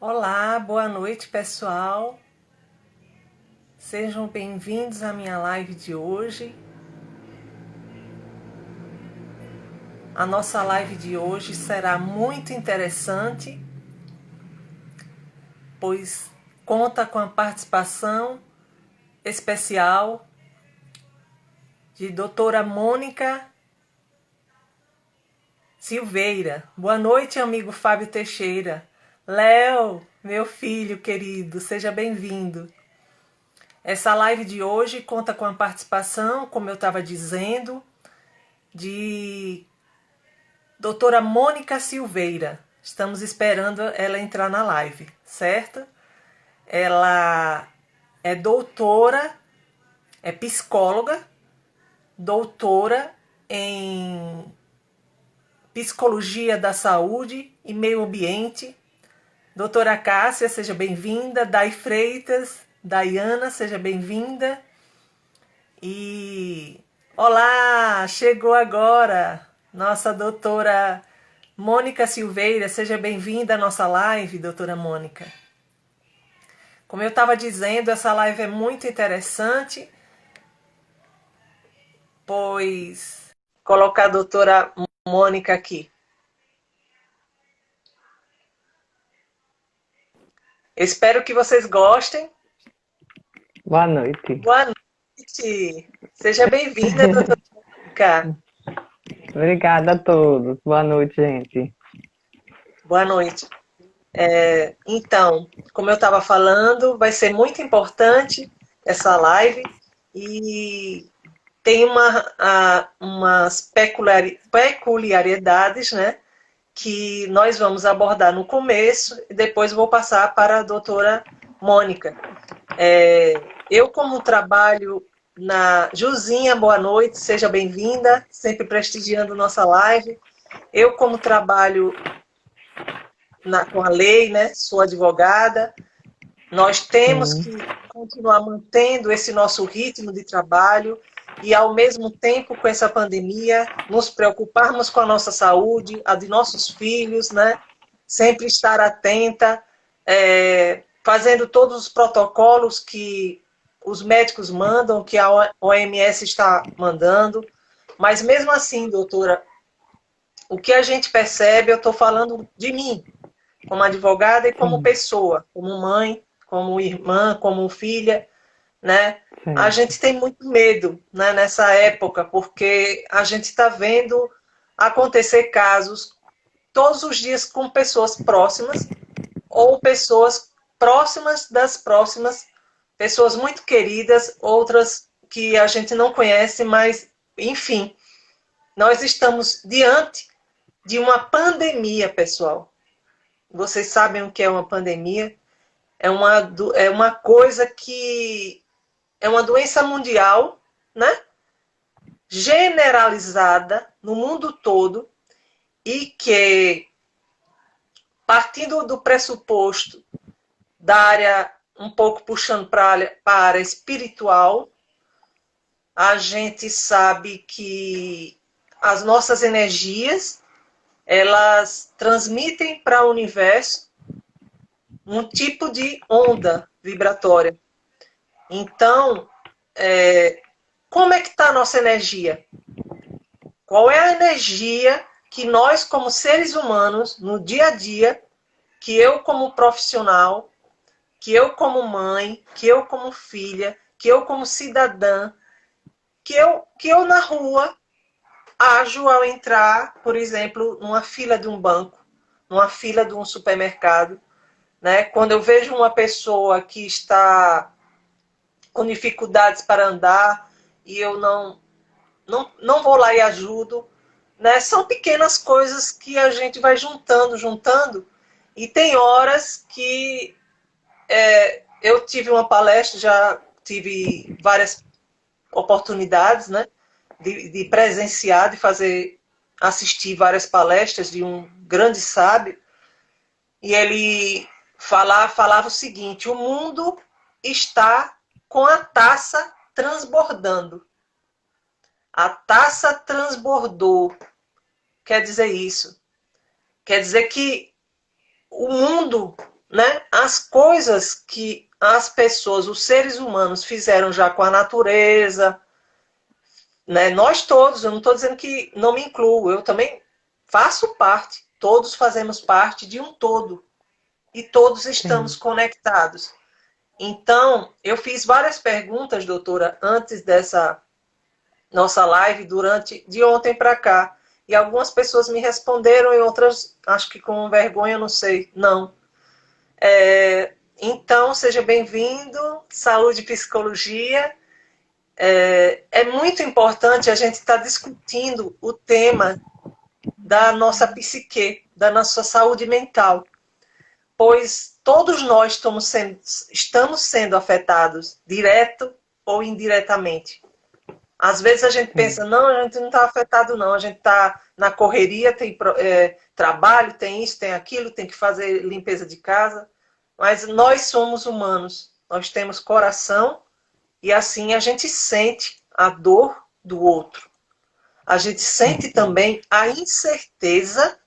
Olá, boa noite, pessoal. Sejam bem-vindos à minha live de hoje. A nossa live de hoje será muito interessante, pois conta com a participação especial de doutora Mônica Silveira. Boa noite, amigo Fábio Teixeira. Léo, meu filho querido, seja bem-vindo. Essa live de hoje conta com a participação, como eu estava dizendo, de doutora Mônica Silveira. Estamos esperando ela entrar na live, certo? Ela é doutora, é psicóloga, doutora em psicologia da saúde e meio ambiente. Doutora Cássia, seja bem-vinda. Dai Freitas, Daiana, seja bem-vinda. E olá, chegou agora nossa doutora Mônica Silveira. Seja bem-vinda à nossa live, doutora Mônica. Como eu estava dizendo, essa live é muito interessante, pois colocar a doutora Mônica aqui. Espero que vocês gostem. Boa noite. Boa noite. Seja bem-vinda, doutora Mônica. Obrigada a todos. Boa noite, gente. Boa noite. Então, como eu estava falando, vai ser muito importante essa live e tem umas peculiaridades, né, que nós vamos abordar no começo e depois vou passar para a doutora Mônica. Eu, como trabalho na Juzinha, boa noite, seja bem-vinda, sempre prestigiando nossa live. Eu, como trabalho com a lei, né? Sou advogada. Nós temos que continuar mantendo esse nosso ritmo de trabalho e, ao mesmo tempo, com essa pandemia, nos preocuparmos com a nossa saúde, a de nossos filhos, né? Sempre estar atenta, fazendo todos os protocolos que os médicos mandam, que a OMS está mandando. Mas, mesmo assim, doutora, o que a gente percebe, eu estou falando de mim, como advogada e como pessoa, como mãe, como irmã, como filha, né? A gente tem muito medo, né, nessa época, porque a gente está vendo acontecer casos todos os dias com pessoas próximas ou pessoas próximas das próximas, pessoas muito queridas, outras que a gente não conhece, mas, enfim, nós estamos diante de uma pandemia, pessoal. Vocês sabem o que é uma pandemia? É uma coisa que é uma doença mundial, né? Generalizada no mundo todo e que, partindo do pressuposto da área, um pouco puxando para a área espiritual, a gente sabe que as nossas energias, elas transmitem para o universo um tipo de onda vibratória. Então, como é que está a nossa energia? Qual é a energia que nós, como seres humanos, no dia a dia, que eu como profissional, que eu como mãe, que eu como filha, que eu como cidadã, que eu na rua ajo ao entrar, por exemplo, numa fila de um banco, numa fila de um supermercado, né? Quando eu vejo uma pessoa que está com dificuldades para andar e eu não vou lá e ajudo, né? São pequenas coisas que a gente vai juntando, e tem horas que eu tive uma palestra, já tive várias oportunidades, né, de presenciar, assistir várias palestras de um grande sábio, e ele falava o seguinte: o mundo está com a taça transbordando. A taça transbordou. Quer dizer isso. Quer dizer que o mundo, né, as coisas que as pessoas, os seres humanos fizeram já com a natureza, né, nós todos, eu não estou dizendo que não me incluo, eu também faço parte, todos fazemos parte de um todo e todos estamos Sim. conectados. Então, eu fiz várias perguntas, doutora, antes dessa nossa live, de ontem para cá. E algumas pessoas me responderam e outras, acho que com vergonha, não sei, não. Então, seja bem-vindo, Saúde e Psicologia. É muito importante a gente estar discutindo o tema da nossa psique, da nossa saúde mental, pois todos nós estamos sendo afetados, direto ou indiretamente. Às vezes a gente pensa, Sim. não, a gente não está afetado não, a gente está na correria, tem trabalho, tem isso, tem aquilo, tem que fazer limpeza de casa, mas nós somos humanos, nós temos coração e assim a gente sente a dor do outro. A gente sente também a incerteza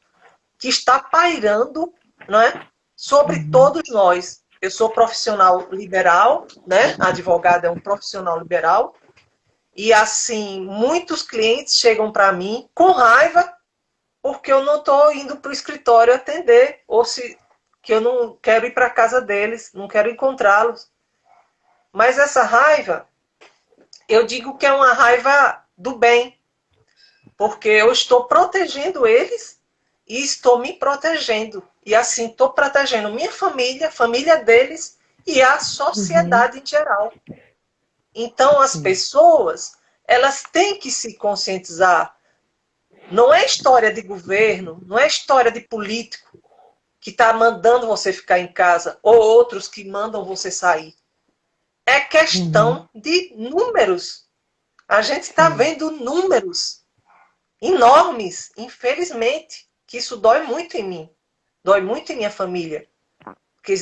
que está pairando, não é, sobre Uhum. todos nós. Eu sou profissional liberal, né? A advogada é um profissional liberal. E assim, muitos clientes chegam para mim com raiva porque eu não estou indo para o escritório atender, ou se que eu não quero ir para a casa deles, não quero encontrá-los. Mas essa raiva, eu digo que é uma raiva do bem, porque eu estou protegendo eles e estou me protegendo. E assim, estou protegendo minha família, a família deles e a Uhum. sociedade em geral. Então, as Sim. pessoas, elas têm que se conscientizar. Não é história de governo, não é história de político que está mandando você ficar em casa ou outros que mandam você sair. É Uhum. questão de números. A gente está Sim. vendo números enormes, infelizmente, que isso dói muito em mim, dói muito em minha família. Porque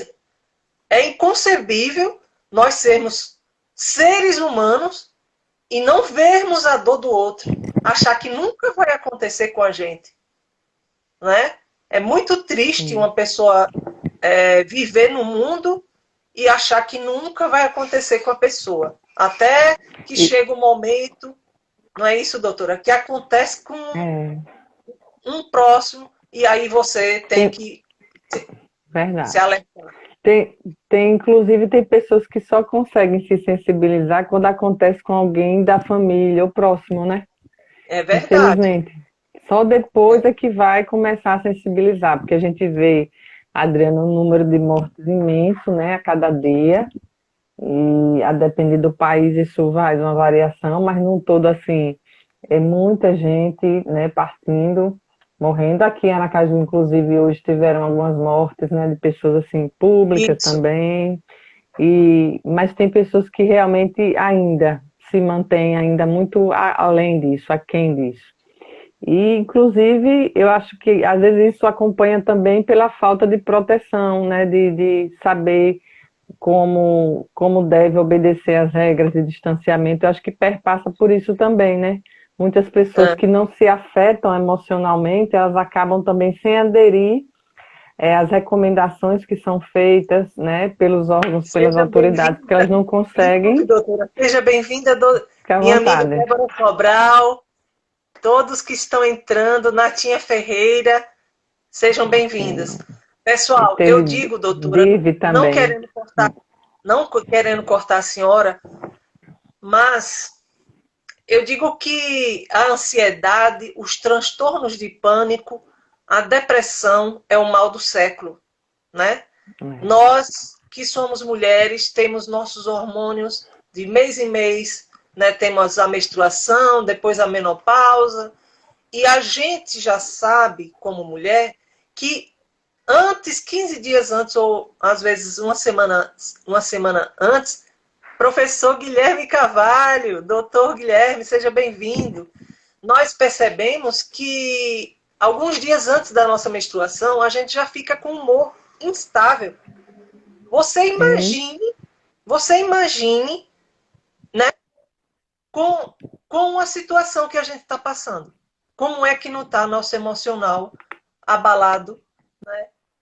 é inconcebível nós sermos seres humanos e não vermos a dor do outro, achar que nunca vai acontecer com a gente, né? É muito triste Sim. uma pessoa viver no mundo e achar que nunca vai acontecer com a pessoa. Até que E, chega o momento, não é isso, doutora? Que acontece com é, um próximo e aí você tem tem, que se verdade. alertar. Tem, inclusive, tem pessoas que só conseguem se sensibilizar quando acontece com alguém da família ou próximo, né? É verdade. Infelizmente. Só depois é que vai começar a sensibilizar, porque a gente vê, Adriano, um número de mortes imenso, né, a cada dia, e a depender do país isso vai uma variação, mas não todo assim, é muita gente, né, partindo, morrendo. Aqui em Aracaju, inclusive, hoje tiveram algumas mortes, né, de pessoas assim públicas Isso. também, mas tem pessoas que realmente ainda se mantêm ainda muito além disso, aquém disso. E, inclusive, eu acho que às vezes isso acompanha também pela falta de proteção, né, de saber como deve obedecer às regras de distanciamento. Eu acho que perpassa por isso também, né? Muitas pessoas É, que não se afetam emocionalmente, elas acabam também sem aderir às recomendações que são feitas, né, pelos órgãos, pelas seja autoridades, porque elas bem-vinda. não Desculpe, conseguem doutora. Seja bem-vinda, ficar à minha amiga vontade. Débora Sobral, todos que estão entrando, Natinha Ferreira, sejam bem-vindas. Sim. E Pessoal, eu teve digo, doutora, Vive não também. querendo cortar, não querendo cortar a senhora, mas eu digo que a ansiedade, os transtornos de pânico, a depressão é o mal do século, né? É. Nós que somos mulheres temos nossos hormônios de mês em mês, né? Temos a menstruação, depois a menopausa, e a gente já sabe, como mulher, que antes, 15 dias antes, ou às vezes uma semana antes, professor Guilherme Carvalho, doutor Guilherme, seja bem-vindo. Nós percebemos que alguns dias antes da nossa menstruação, a gente já fica com humor instável. Você Sim, imagine, você imagine, né, com, com a situação que a gente está passando. Como é que não está nosso emocional abalado?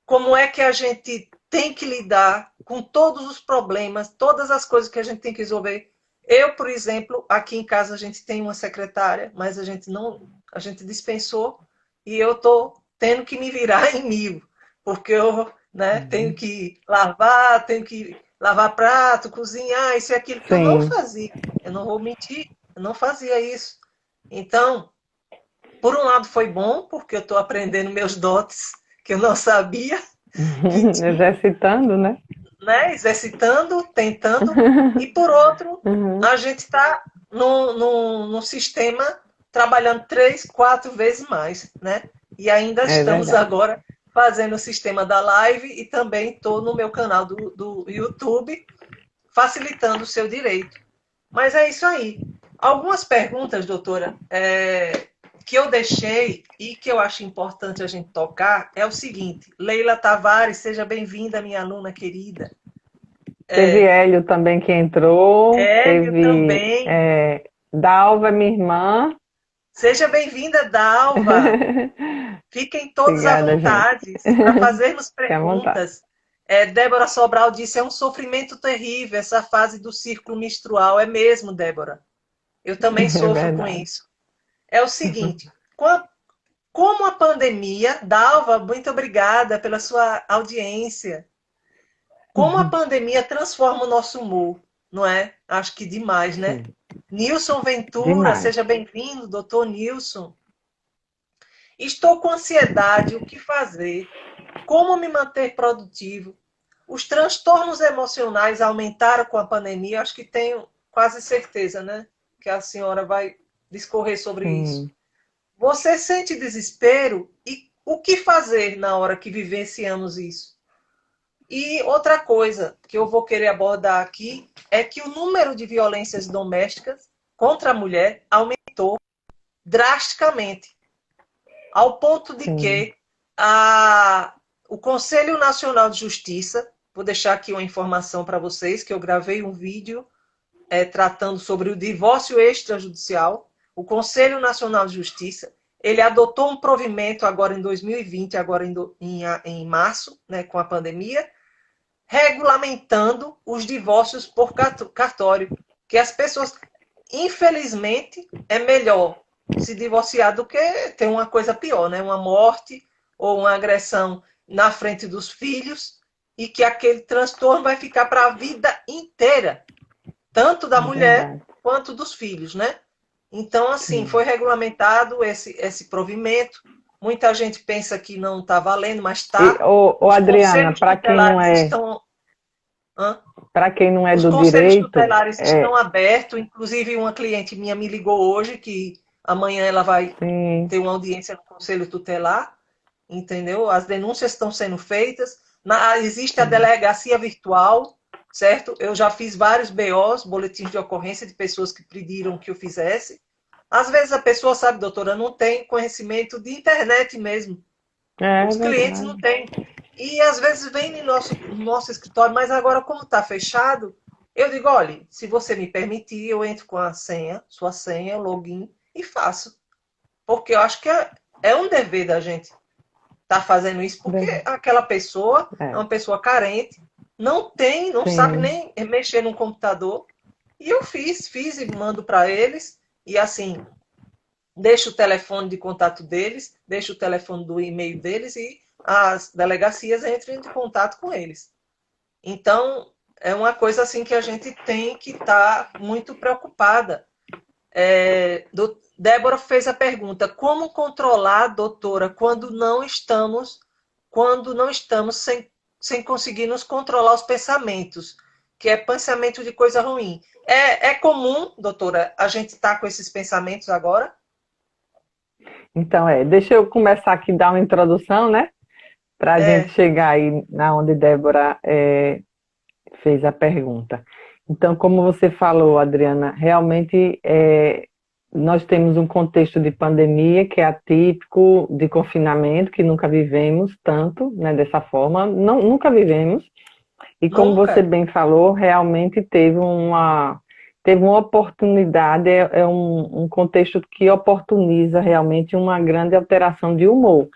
Como é que a gente tem que lidar com todos os problemas, todas as coisas que a gente tem que resolver. Eu, por exemplo, aqui em casa a gente tem uma secretária, mas a gente dispensou e eu estou tendo que me virar em mil, porque eu, né, tenho que lavar prato, cozinhar, isso e aquilo que eu não Sim. fazia. Eu não vou mentir, eu não fazia isso. Então, por um lado foi bom, porque eu estou aprendendo meus dotes que eu não sabia que tinha, Exercitando, né? né? Exercitando, tentando, e por outro, Uhum. a gente está no sistema trabalhando 3, 4 vezes mais, né? E ainda É estamos verdade. agora fazendo o sistema da live e também estou no meu canal do YouTube, facilitando o seu direito. Mas é isso aí. Algumas perguntas, doutora, que eu deixei e que eu acho importante a gente tocar é o seguinte. Leila Tavares, seja bem-vinda, minha aluna querida. Teve Hélio também que entrou, Hélio teve também. Dalva, minha irmã. Seja bem-vinda, Dalva. Fiquem todos à Obrigada, gente. vontade para fazermos Fique à vontade. perguntas. Débora Sobral disse, é um sofrimento terrível essa fase do círculo menstrual. É mesmo, Débora. Eu também É sofro com verdade. isso. É o seguinte, como a pandemia, Dalva, muito obrigada pela sua audiência. Como a pandemia transforma o nosso humor, não é? Acho que demais, né? Sim, Nilson Ventura, demais. seja bem-vindo, doutor Nilson. Estou com ansiedade, o que fazer? Como me manter produtivo? Os transtornos emocionais aumentaram com a pandemia, acho que tenho quase certeza, né? Que a senhora vai discorrer sobre isso. Sim. Você sente desespero e o que fazer na hora que vivenciamos isso? E outra coisa que eu vou querer abordar aqui é que o número de violências domésticas contra a mulher aumentou drasticamente, ao ponto de Sim. que o Conselho Nacional de Justiça, vou deixar aqui uma informação para vocês, que eu gravei um vídeo tratando sobre o divórcio extrajudicial. O Conselho Nacional de Justiça, ele adotou um provimento agora em 2020, agora em março, né, com a pandemia, regulamentando os divórcios por cartório, que as pessoas, infelizmente, é melhor se divorciar do que ter uma coisa pior, né? Uma morte ou uma agressão na frente dos filhos e que aquele transtorno vai ficar para a vida inteira, tanto da É mulher verdade. quanto dos filhos, né? Então, assim, Sim. foi regulamentado esse provimento. Muita gente pensa que não está valendo, mas está. Os Adriana, conselhos tutelares estão. Hã? para quem não é Os do conselhos direito, tutelares estão abertos. Inclusive, uma cliente minha me ligou hoje que amanhã ela vai sim, ter uma audiência no conselho tutelar, entendeu? As denúncias estão sendo feitas. Existe a sim. delegacia virtual, certo? Eu já fiz vários BOs, boletins de ocorrência de pessoas que pediram que eu fizesse. Às vezes a pessoa, sabe, doutora, não tem conhecimento de internet mesmo. É Os clientes não verdade. têm. E às vezes vem no nosso escritório, mas agora, como está fechado, eu digo: olha, se você me permitir, eu entro com a senha, sua senha, login, e faço. Porque eu acho que é um dever da gente estar fazendo isso, porque Verdade. aquela pessoa é É, uma pessoa carente, não sabe sim, nem mexer no computador. E eu fiz e mando para eles. E assim, deixa o telefone de contato deles, deixa o telefone do e-mail deles e as delegacias entram em contato com eles. Então, é uma coisa assim que a gente tem que estar muito preocupada. Débora fez a pergunta: como controlar, doutora, quando não estamos sem conseguir nos controlar os pensamentos, que é pensamento de coisa ruim. É comum, doutora, a gente estar com esses pensamentos agora? então deixa eu começar aqui a dar uma introdução, né? Para a gente É. chegar aí na onde Débora fez a pergunta. Então, como você falou, Adriana, realmente nós temos um contexto de pandemia que é atípico, de confinamento, que nunca vivemos tanto, né, dessa forma, não, nunca vivemos. E como você Nunca. bem falou, realmente teve uma oportunidade, é um contexto que oportuniza realmente uma grande alteração de humor.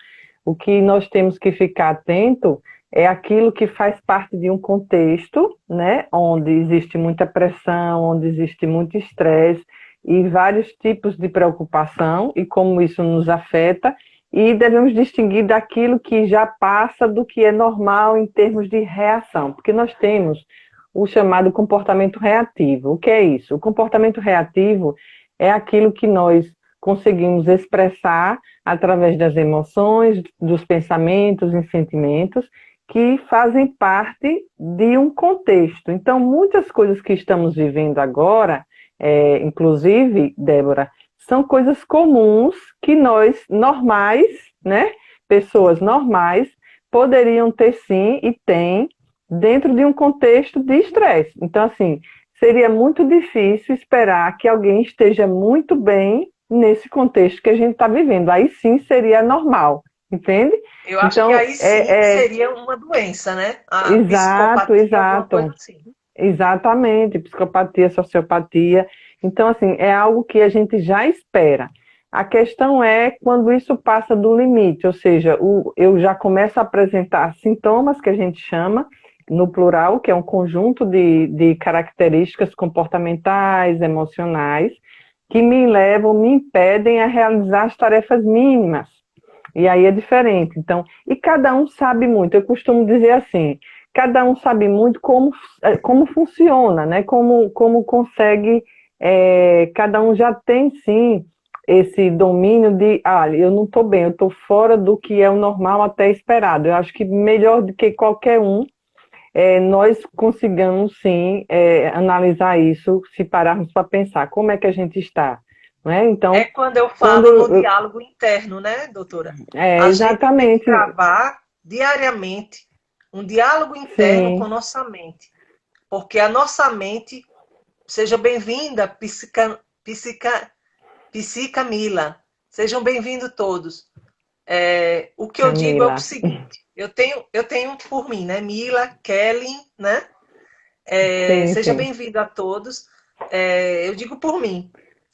O que nós temos que ficar atento é aquilo que faz parte de um contexto, né, onde existe muita pressão, onde existe muito estresse e vários tipos de preocupação e como isso nos afeta, e devemos distinguir daquilo que já passa do que é normal em termos de reação, porque nós temos o chamado comportamento reativo. O que é isso? O comportamento reativo é aquilo que nós conseguimos expressar através das emoções, dos pensamentos e sentimentos que fazem parte de um contexto. Então, muitas coisas que estamos vivendo agora, inclusive, Débora, são coisas comuns que nós, normais, né, pessoas normais, poderiam ter sim e têm dentro de um contexto de estresse. Então, assim, seria muito difícil esperar que alguém esteja muito bem nesse contexto que a gente está vivendo. Aí sim seria normal, entende? Eu acho que aí sim seria uma doença, né? A exato, psicopatia, alguma coisa assim. Exatamente, psicopatia, sociopatia. Então, assim, é algo que a gente já espera. A questão é quando isso passa do limite, ou seja, eu já começo a apresentar sintomas que a gente chama, no plural, que é um conjunto de características comportamentais, emocionais, que me levam, me impedem a realizar as tarefas mínimas. E aí é diferente. Então, e cada um sabe muito. Eu costumo dizer assim, cada um sabe muito como funciona, né? Como consegue, cada um já tem sim esse domínio de, eu não estou bem, eu estou fora do que é o normal até esperado. Eu acho que melhor do que qualquer um, nós consigamos sim analisar isso, se pararmos para pensar como é que a gente está. Né? Então, quando eu falo no diálogo interno, né, doutora? A gente tem que exatamente. travar diariamente um diálogo interno Sim. com nossa mente. Porque a nossa mente, seja bem-vinda, Psica Mila. Sejam bem-vindos todos. O que eu digo é o seguinte, eu tenho por mim, né? Mila, Kelly, né? Seja bem-vindo a todos. Eu digo por mim.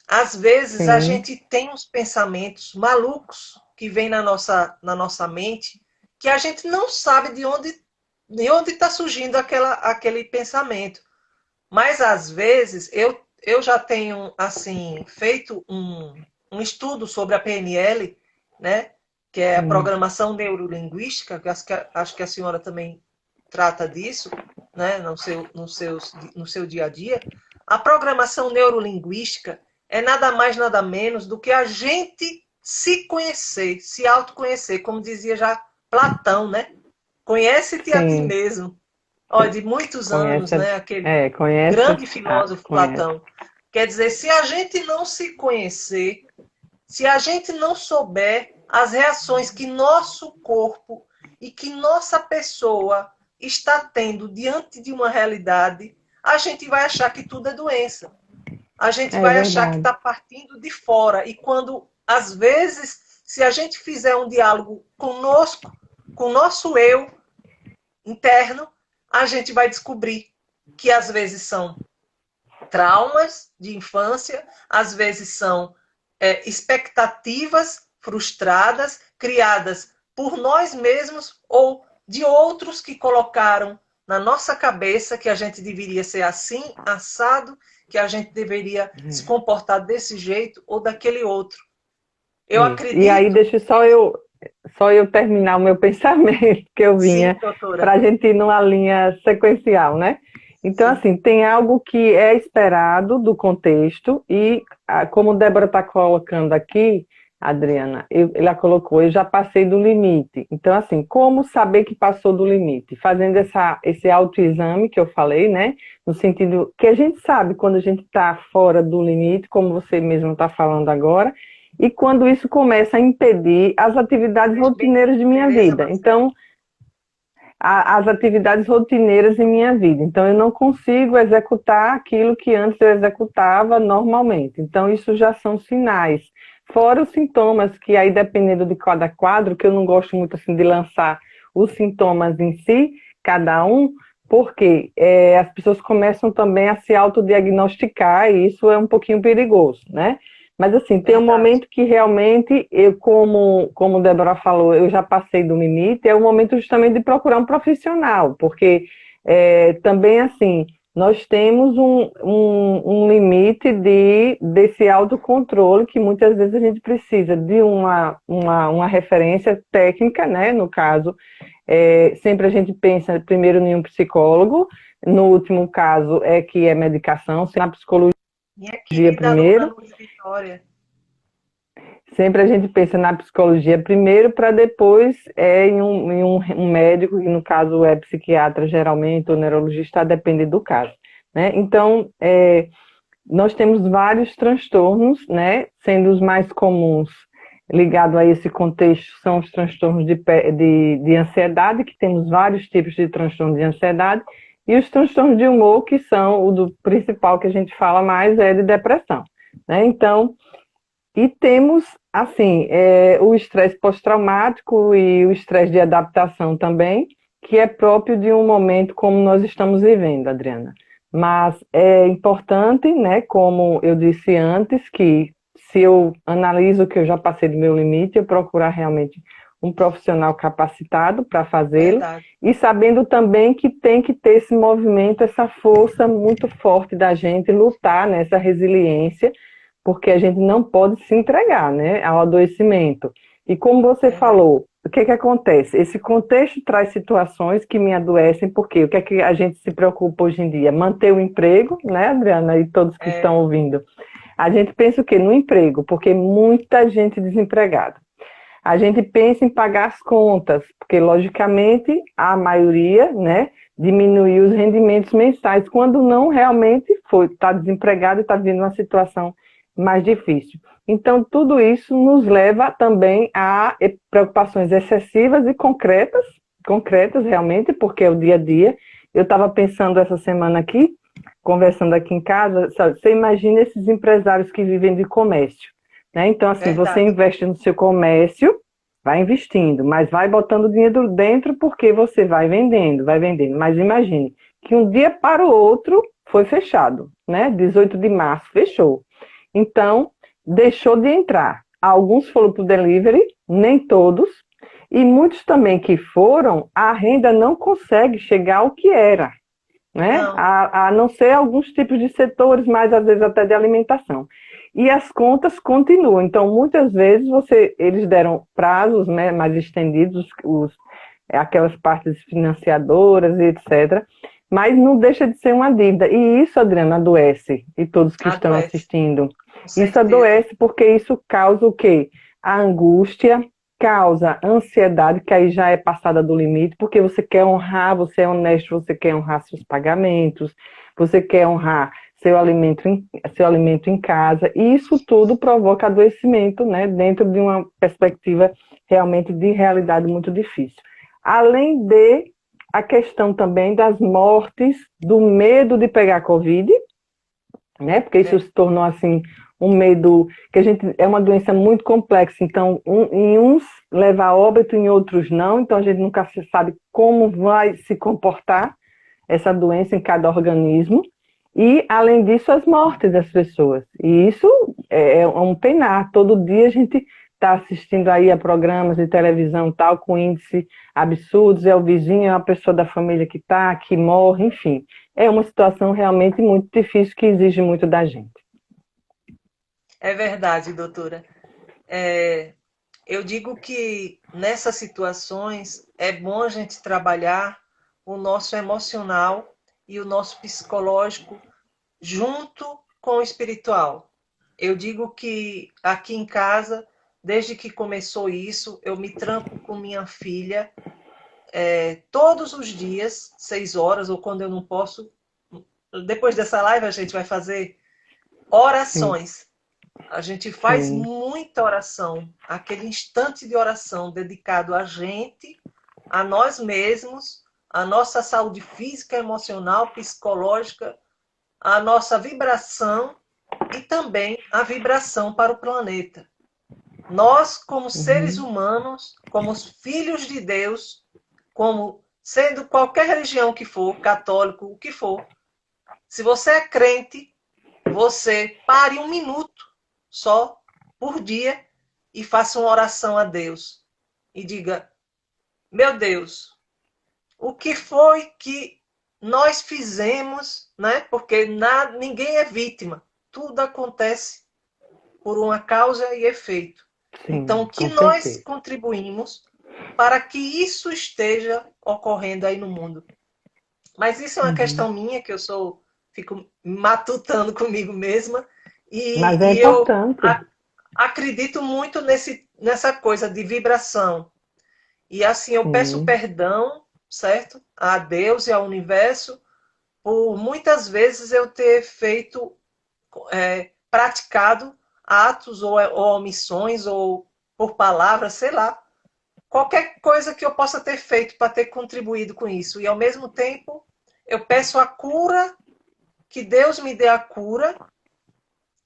Às vezes a gente tem uns pensamentos malucos que vêm na nossa mente que a gente não sabe de onde está surgindo aquele pensamento. Mas às vezes eu já tenho assim feito um estudo sobre a PNL, né? Que é a programação neurolinguística, que acho que a senhora também trata disso, né? no seu dia a dia. A programação neurolinguística é nada mais, nada menos do que a gente se conhecer, se autoconhecer, como dizia já Platão, né? Conhece-te a ti mesmo. Olha, de muitos anos, né? Aquele grande filósofo Platão. Quer dizer, se a gente não se conhecer, se a gente não souber as reações que nosso corpo e que nossa pessoa está tendo diante de uma realidade, a gente vai achar que tudo é doença. A gente vai achar que está partindo de fora. E quando, às vezes, se a gente fizer um diálogo conosco, com o nosso eu interno, a gente vai descobrir que às vezes são traumas de infância, às vezes são expectativas frustradas, criadas por nós mesmos ou de outros que colocaram na nossa cabeça que a gente deveria ser assim, assado, que a gente deveria se comportar desse jeito ou daquele outro. Eu acredito... E aí, deixa só eu terminar o meu pensamento, que eu vinha, para a gente ir numa linha sequencial, né? Então, assim, tem algo que é esperado do contexto e, como Débora está colocando aqui, Adriana, ela colocou, eu já passei do limite. Então, assim, como saber que passou do limite? Fazendo esse autoexame que eu falei, né? No sentido que a gente sabe quando a gente está fora do limite, como você mesmo está falando agora, e quando isso começa a impedir as atividades rotineiras de minha vida. Então, as atividades rotineiras em minha vida. Então, eu não consigo executar aquilo que antes eu executava normalmente. Então, isso já são sinais. Fora os sintomas, que aí, dependendo de cada quadro, que eu não gosto muito assim de lançar os sintomas em si, cada um, porque as pessoas começam também a se autodiagnosticar, e isso é um pouquinho perigoso, né? Mas assim, tem um Verdade. momento que realmente, eu, como Débora falou, eu já passei do limite, é o momento justamente de procurar um profissional, porque também assim, nós temos um limite desse autocontrole que muitas vezes a gente precisa de uma referência técnica, né? No caso, sempre a gente pensa primeiro em um psicólogo, no último caso que é medicação, se na psicologia Minha querida aluna primeiro. Luz Vitória. Sempre a gente pensa na psicologia primeiro, para depois em um médico, que no caso é psiquiatra geralmente, ou neurologista, a depender do caso. Né? Então, nós temos vários transtornos, né? Sendo os mais comuns ligados a esse contexto são os transtornos de ansiedade, que temos vários tipos de transtorno de ansiedade, e os transtornos de humor, que são o do principal que a gente fala mais, é de depressão. Né? Então, e temos, assim, o estresse pós-traumático e o estresse de adaptação também, que é próprio de um momento como nós estamos vivendo, Adriana. Mas é importante, né, como eu disse antes, que se eu analiso que eu já passei do meu limite, eu procurar realmente um profissional capacitado para fazê-lo, Verdade. e sabendo também que tem que ter esse movimento, essa força muito forte da gente lutar nessa resiliência, porque a gente não pode se entregar, né, ao adoecimento. E como você Verdade. falou, o que acontece? Esse contexto traz situações que me adoecem, porque o que é que a gente se preocupa hoje em dia? Manter o emprego, né, Adriana, e todos que estão É, ouvindo. A gente pensa o quê? No emprego, porque muita gente desempregada. A gente pensa em pagar as contas, porque, logicamente, a maioria, né, diminuiu os rendimentos mensais, quando não realmente está desempregado e está vivendo uma situação mais difícil. Então, tudo isso nos leva também a preocupações excessivas e concretas realmente, porque é o dia a dia. Eu estava pensando essa semana aqui, conversando aqui em casa, sabe, você imagina esses empresários que vivem de comércio, né? Então, assim, você verdade. investe no seu comércio, vai investindo, mas vai botando dinheiro dentro porque você vai vendendo, vai vendendo. Mas imagine que um dia para o outro foi fechado, né? 18 de março fechou. Então, deixou de entrar. Alguns foram para o delivery, nem todos, e muitos também que foram, a renda não consegue chegar ao que era, né? Não, A não ser alguns tipos de setores, mas às vezes até de alimentação. E as contas continuam. Então, muitas vezes eles deram prazos, né, mais estendidos, aquelas partes financiadoras e etc. Mas não deixa de ser uma dívida. E isso, Adriana, adoece. E todos que estão adoece, assistindo. com Isso certeza. adoece porque isso causa o quê? A angústia, causa ansiedade, que aí já é passada do limite, porque você quer honrar, você é honesto, você quer honrar seus pagamentos, você quer honrar seu alimento em casa, e isso tudo provoca adoecimento, né, dentro de uma perspectiva realmente de realidade muito difícil. Além de a questão também das mortes, do medo de pegar Covid, né? Porque isso É, se tornou assim um medo que a gente é uma doença muito complexa. Então, em uns leva a óbito, em outros não. Então, a gente nunca se sabe como vai se comportar essa doença em cada organismo. E, além disso, as mortes das pessoas. E isso é um penar. Todo dia a gente está assistindo aí a programas de televisão tal, com índice absurdos, é o vizinho, é uma pessoa da família que está, que morre, enfim. É uma situação realmente muito difícil que exige muito da gente. é verdade, doutora. É, eu digo que nessas situações é bom a gente trabalhar o nosso emocional e o nosso psicológico junto com o espiritual. Eu digo que aqui em casa, desde que começou isso, eu me tranco com minha filha todos os dias, 6 horas, ou quando eu não posso. Depois dessa live, a gente vai fazer Sim, orações. A gente faz sim. muita oração, aquele instante de oração dedicado a gente, a nós mesmos, a nossa saúde física, emocional, psicológica, a nossa vibração e também a vibração para o planeta. Nós, como seres Uhum. humanos, como filhos de Deus, como sendo qualquer religião que for, católico, o que for, se você é crente, você pare um minuto só por dia e faça uma oração a Deus. E diga, meu Deus, o que foi que nós fizemos, né? Porque ninguém é vítima. Tudo acontece por uma causa e efeito. Sim, Então, o que com nós certeza. contribuímos para que isso esteja ocorrendo aí no mundo? Mas isso é uma questão minha, que fico matutando comigo mesma, Mas é e eu importante. acredito muito nessa coisa de vibração. E assim, eu peço Sim. perdão, certo? A Deus e ao universo, por muitas vezes eu ter praticado atos ou omissões, ou por palavras, sei lá, qualquer coisa que eu possa ter feito para ter contribuído com isso. E ao mesmo tempo, eu peço a cura, que Deus me dê a cura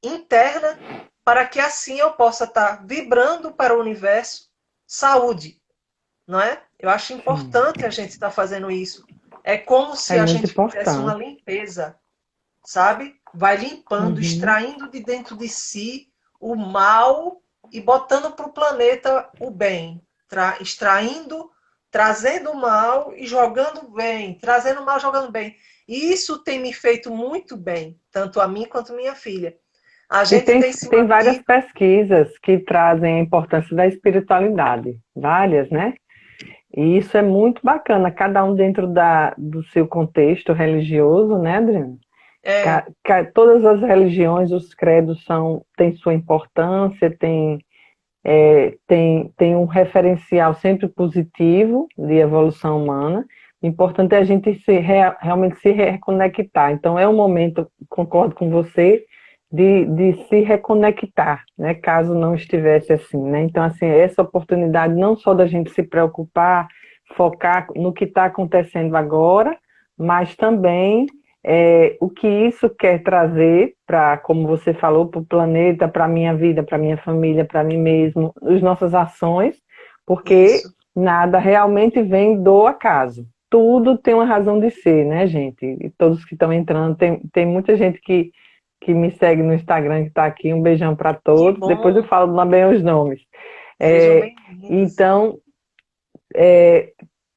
interna, para que assim eu possa estar vibrando para o universo saúde, não é? Eu acho Sim. importante a gente estar fazendo isso. É como se É a muito gente fizesse uma importante. limpeza, sabe? Vai limpando, Uhum. extraindo de dentro de si o mal e botando para o planeta o bem. Extraindo, trazendo o mal e jogando bem. Trazendo o mal, jogando bem. E isso tem me feito muito bem, tanto a mim quanto a minha filha. A E gente tem, tem se tem várias mantido. pesquisas que trazem a importância da espiritualidade, várias, né? E isso é muito bacana, cada um dentro do seu contexto religioso, né, Adriana? É, Todas as religiões, os credos têm sua importância, tem um referencial sempre positivo de evolução humana. O importante é a gente realmente se reconectar. Então, é um momento, concordo com você, de se reconectar, né? Caso não estivesse assim, né? Então, assim, essa oportunidade não só da gente se preocupar, focar no que está acontecendo agora, mas também o que isso quer trazer para, como você falou, para o planeta, para a minha vida, para a minha família, para mim mesmo, as nossas ações, porque isso. nada realmente vem do acaso. Tudo tem uma razão de ser, né, gente? E todos que estão entrando, tem muita gente que me segue no Instagram, que está aqui. Um beijão para Que todos. Depois eu bom. falo lá bem os nomes. Sejam É, bem-vindos. então,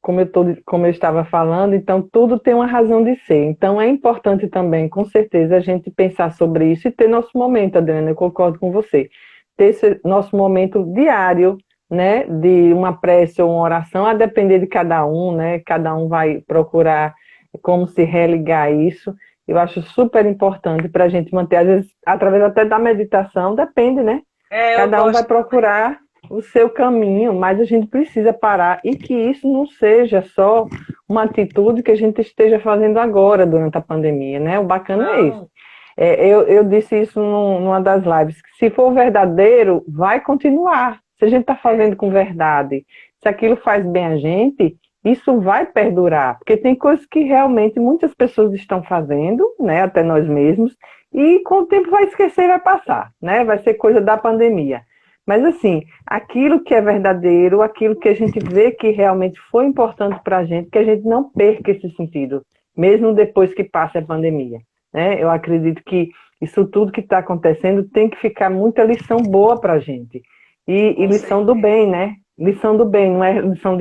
como eu estava falando, então tudo tem uma razão de ser. Então é importante também, com certeza, a gente pensar sobre isso e ter nosso momento, Adriana, eu concordo com você. Ter esse nosso momento diário, né, de uma prece ou uma oração, a depender de cada um, né, cada um vai procurar como se religar a isso. Eu acho super importante para a gente manter, às vezes, através até da meditação, depende, né? Eu Cada um vai gosto também. procurar o seu caminho, mas a gente precisa parar e que isso não seja só uma atitude que a gente esteja fazendo agora durante a pandemia, né? O bacana é isso. Não, Eu disse isso numa das lives, que se for verdadeiro, vai continuar. Se a gente está é, fazendo com verdade, se aquilo faz bem a gente, isso vai perdurar, porque tem coisas que realmente muitas pessoas estão fazendo, né, até nós mesmos, e com o tempo vai esquecer e vai passar, né? Vai ser coisa da pandemia. Mas assim, aquilo que é verdadeiro, aquilo que a gente vê que realmente foi importante para a gente, que a gente não perca esse sentido, mesmo depois que passe a pandemia, né? Eu acredito que isso tudo que está acontecendo tem que ficar muita lição boa para a gente. E com lição do certeza. bem, né? Lição do bem, não é lição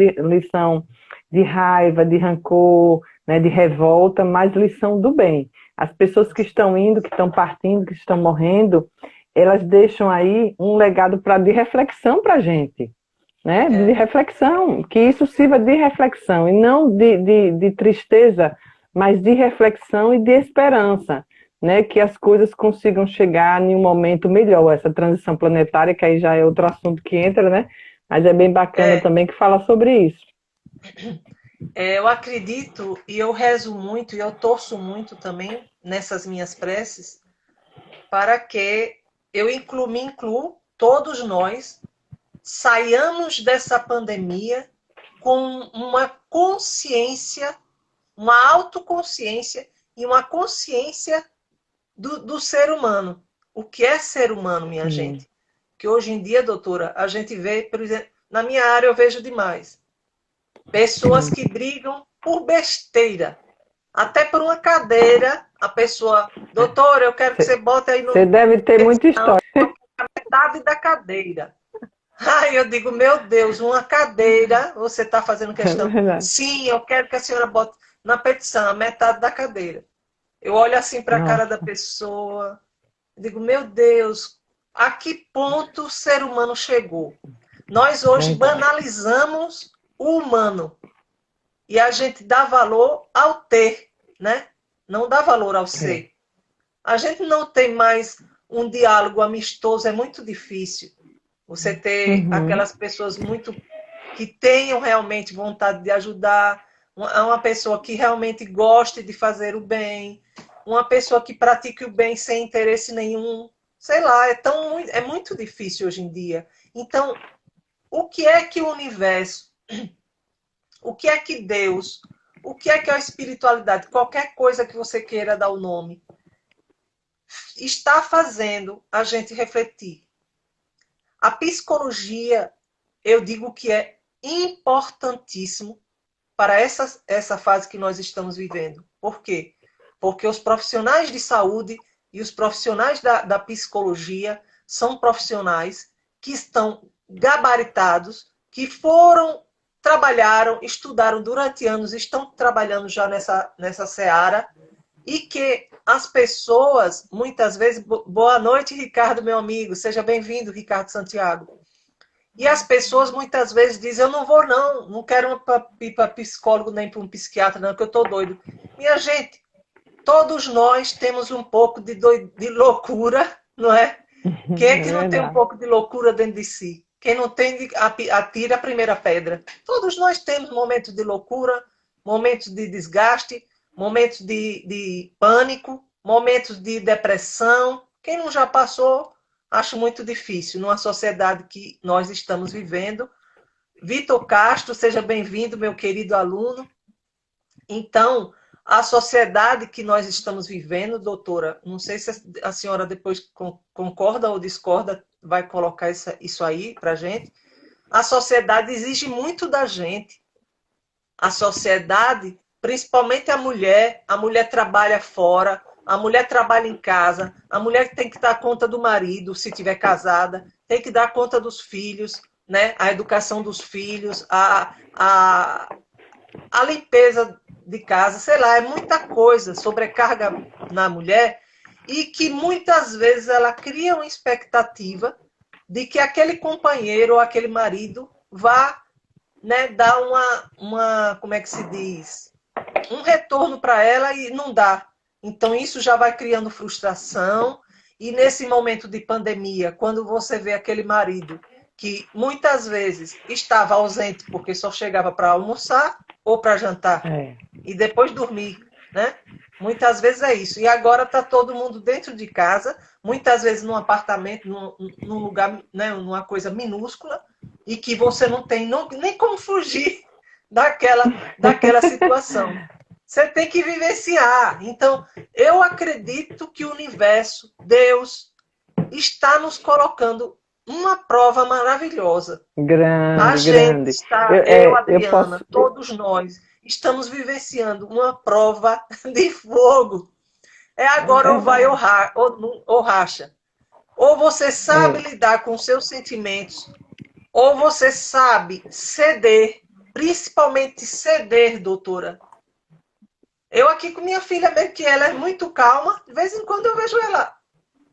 de raiva, de rancor, né, de revolta, mas lição do bem. As pessoas que estão indo, que estão partindo, que estão morrendo, elas deixam aí um legado de reflexão para a gente, né? De É, reflexão, que isso sirva de reflexão, e não de tristeza, mas de reflexão e de esperança, né? Que as coisas consigam chegar em um momento melhor, essa transição planetária, que aí já é outro assunto que entra, né? Mas é bem bacana é, também que fala sobre isso. eu acredito e eu rezo muito e eu torço muito também nessas minhas preces para que me incluo, todos nós, saiamos dessa pandemia com uma consciência, uma autoconsciência e uma consciência do ser humano. O que é ser humano, minha Sim. gente? Que hoje em dia, doutora, a gente vê, por exemplo, na minha área eu vejo demais. Pessoas que brigam por besteira. Até por uma cadeira, a pessoa, doutora, eu quero que você bote aí Você no. deve ter muita história. metade da cadeira. Aí eu digo, meu Deus, uma cadeira, você está fazendo questão? Sim, eu quero que a senhora bote na petição a metade da cadeira. Eu olho assim para a cara da pessoa, digo, meu Deus, a que ponto o ser humano chegou? Nós hoje banalizamos o humano e a gente dá valor ao ter, né? Não dá valor ao ser. A gente não tem mais um diálogo amistoso, é muito difícil. Você ter aquelas pessoas muito que tenham realmente vontade de ajudar, uma pessoa que realmente goste de fazer o bem, uma pessoa que pratique o bem sem interesse nenhum. Sei lá, é muito difícil hoje em dia. Então, o que é que o universo, o que é que Deus, o que é que a espiritualidade, qualquer coisa que você queira dar o nome, está fazendo a gente refletir? A psicologia, eu digo que é importantíssimo para essa fase que nós estamos vivendo. Por quê? Porque os profissionais de saúde e os profissionais da psicologia são profissionais que estão gabaritados, que trabalharam, estudaram durante anos, estão trabalhando já nessa seara, e que as pessoas, muitas vezes... Boa noite, Ricardo, meu amigo. Seja bem-vindo, Ricardo Santiago. E as pessoas muitas vezes dizem, eu não vou não quero ir para psicólogo nem para um psiquiatra, não, porque eu estou doido. Minha gente, todos nós temos um pouco de loucura, não é? Quem é que não tem um pouco de loucura dentro de si? Quem não tem, atira a primeira pedra. Todos nós temos momentos de loucura, momentos de desgaste, momentos de pânico, momentos de depressão. Quem não já passou, acho muito difícil, numa sociedade que nós estamos vivendo. Vitor Castro, seja bem-vindo, meu querido aluno. Então, a sociedade que nós estamos vivendo, doutora, não sei se a senhora depois concorda ou discorda, vai colocar isso aí para a gente. A sociedade exige muito da gente. A sociedade, principalmente a mulher trabalha fora, a mulher trabalha em casa, a mulher tem que dar conta do marido, se tiver casada, tem que dar conta dos filhos, né? A educação dos filhos, a limpeza de casa, sei lá, é muita coisa, sobrecarga na mulher, e que muitas vezes ela cria uma expectativa de que aquele companheiro ou aquele marido vá, né, dar como é que se diz? Um retorno para ela, e não dá. Então isso já vai criando frustração, e nesse momento de pandemia, quando você vê aquele marido que muitas vezes estava ausente porque só chegava para almoçar ou para jantar e depois dormir, né? Muitas vezes é isso. E agora está todo mundo dentro de casa, muitas vezes num apartamento, num lugar, né, numa coisa minúscula, e que você não tem nem como fugir daquela situação. Você tem que vivenciar. Então, eu acredito que o universo, Deus, está nos colocando uma prova maravilhosa. Grande, a gente está, Adriana, todos nós, estamos vivenciando uma prova de fogo. É agora ou vai ou racha. Ou você sabe lidar com seus sentimentos, ou você sabe ceder, principalmente ceder, doutora. Eu aqui com minha filha, mesmo que ela é muito calma, de vez em quando eu vejo ela,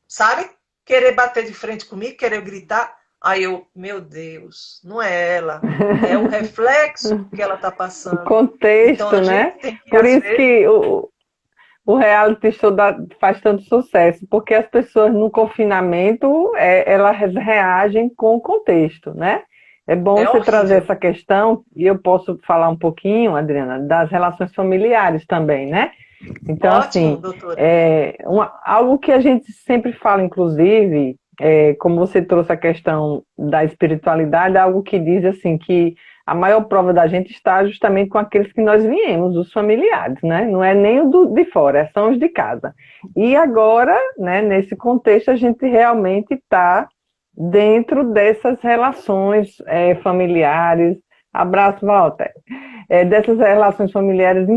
sabe? Querer bater de frente comigo, querer gritar. Aí eu, meu Deus, não é ela. É o reflexo que ela está passando. O contexto, então, né? Por isso que o reality show faz tanto sucesso, porque as pessoas no confinamento, elas reagem com o contexto, né? É bom você trazer essa questão, e eu posso falar um pouquinho, Adriana, das relações familiares também, né? Então, ótimo, assim, doutora. Algo que a gente sempre fala, inclusive, como você trouxe a questão da espiritualidade, algo que diz assim, que a maior prova da gente está justamente com aqueles que nós viemos, os familiares, né? Não é nem o de fora, são os de casa. E agora, né, nesse contexto, a gente realmente está dentro dessas relações familiares. Abraço, Walter. Dessas relações familiares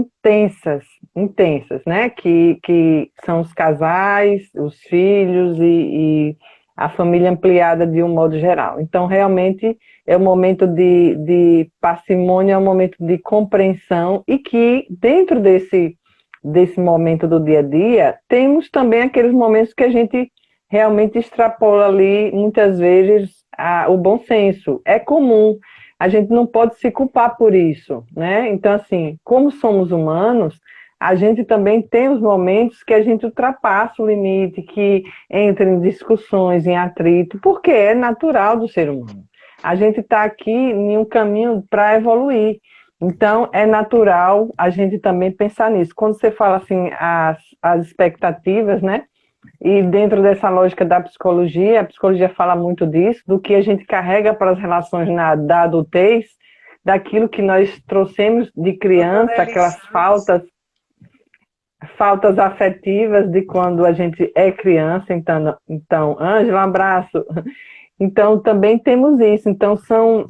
intensas, né? Que são os casais, os filhos e a família ampliada de um modo geral. Então, realmente, é um momento de parcimônia, é um momento de compreensão e que, dentro desse momento do dia a dia, temos também aqueles momentos que a gente realmente extrapola ali, muitas vezes, o bom senso. É comum, a gente não pode se culpar por isso, né? Então, assim, como somos humanos, a gente também tem os momentos que a gente ultrapassa o limite, que entra em discussões, em atrito, porque é natural do ser humano. A gente está aqui em um caminho para evoluir. Então, é natural a gente também pensar nisso. Quando você fala assim, as expectativas, né? E dentro dessa lógica da psicologia, a psicologia fala muito disso, do que a gente carrega para as relações da adultez, daquilo que nós trouxemos de criança, aquelas faltas afetivas de quando a gente é criança. Então, Ângela, um abraço. Então, também temos isso. Então, são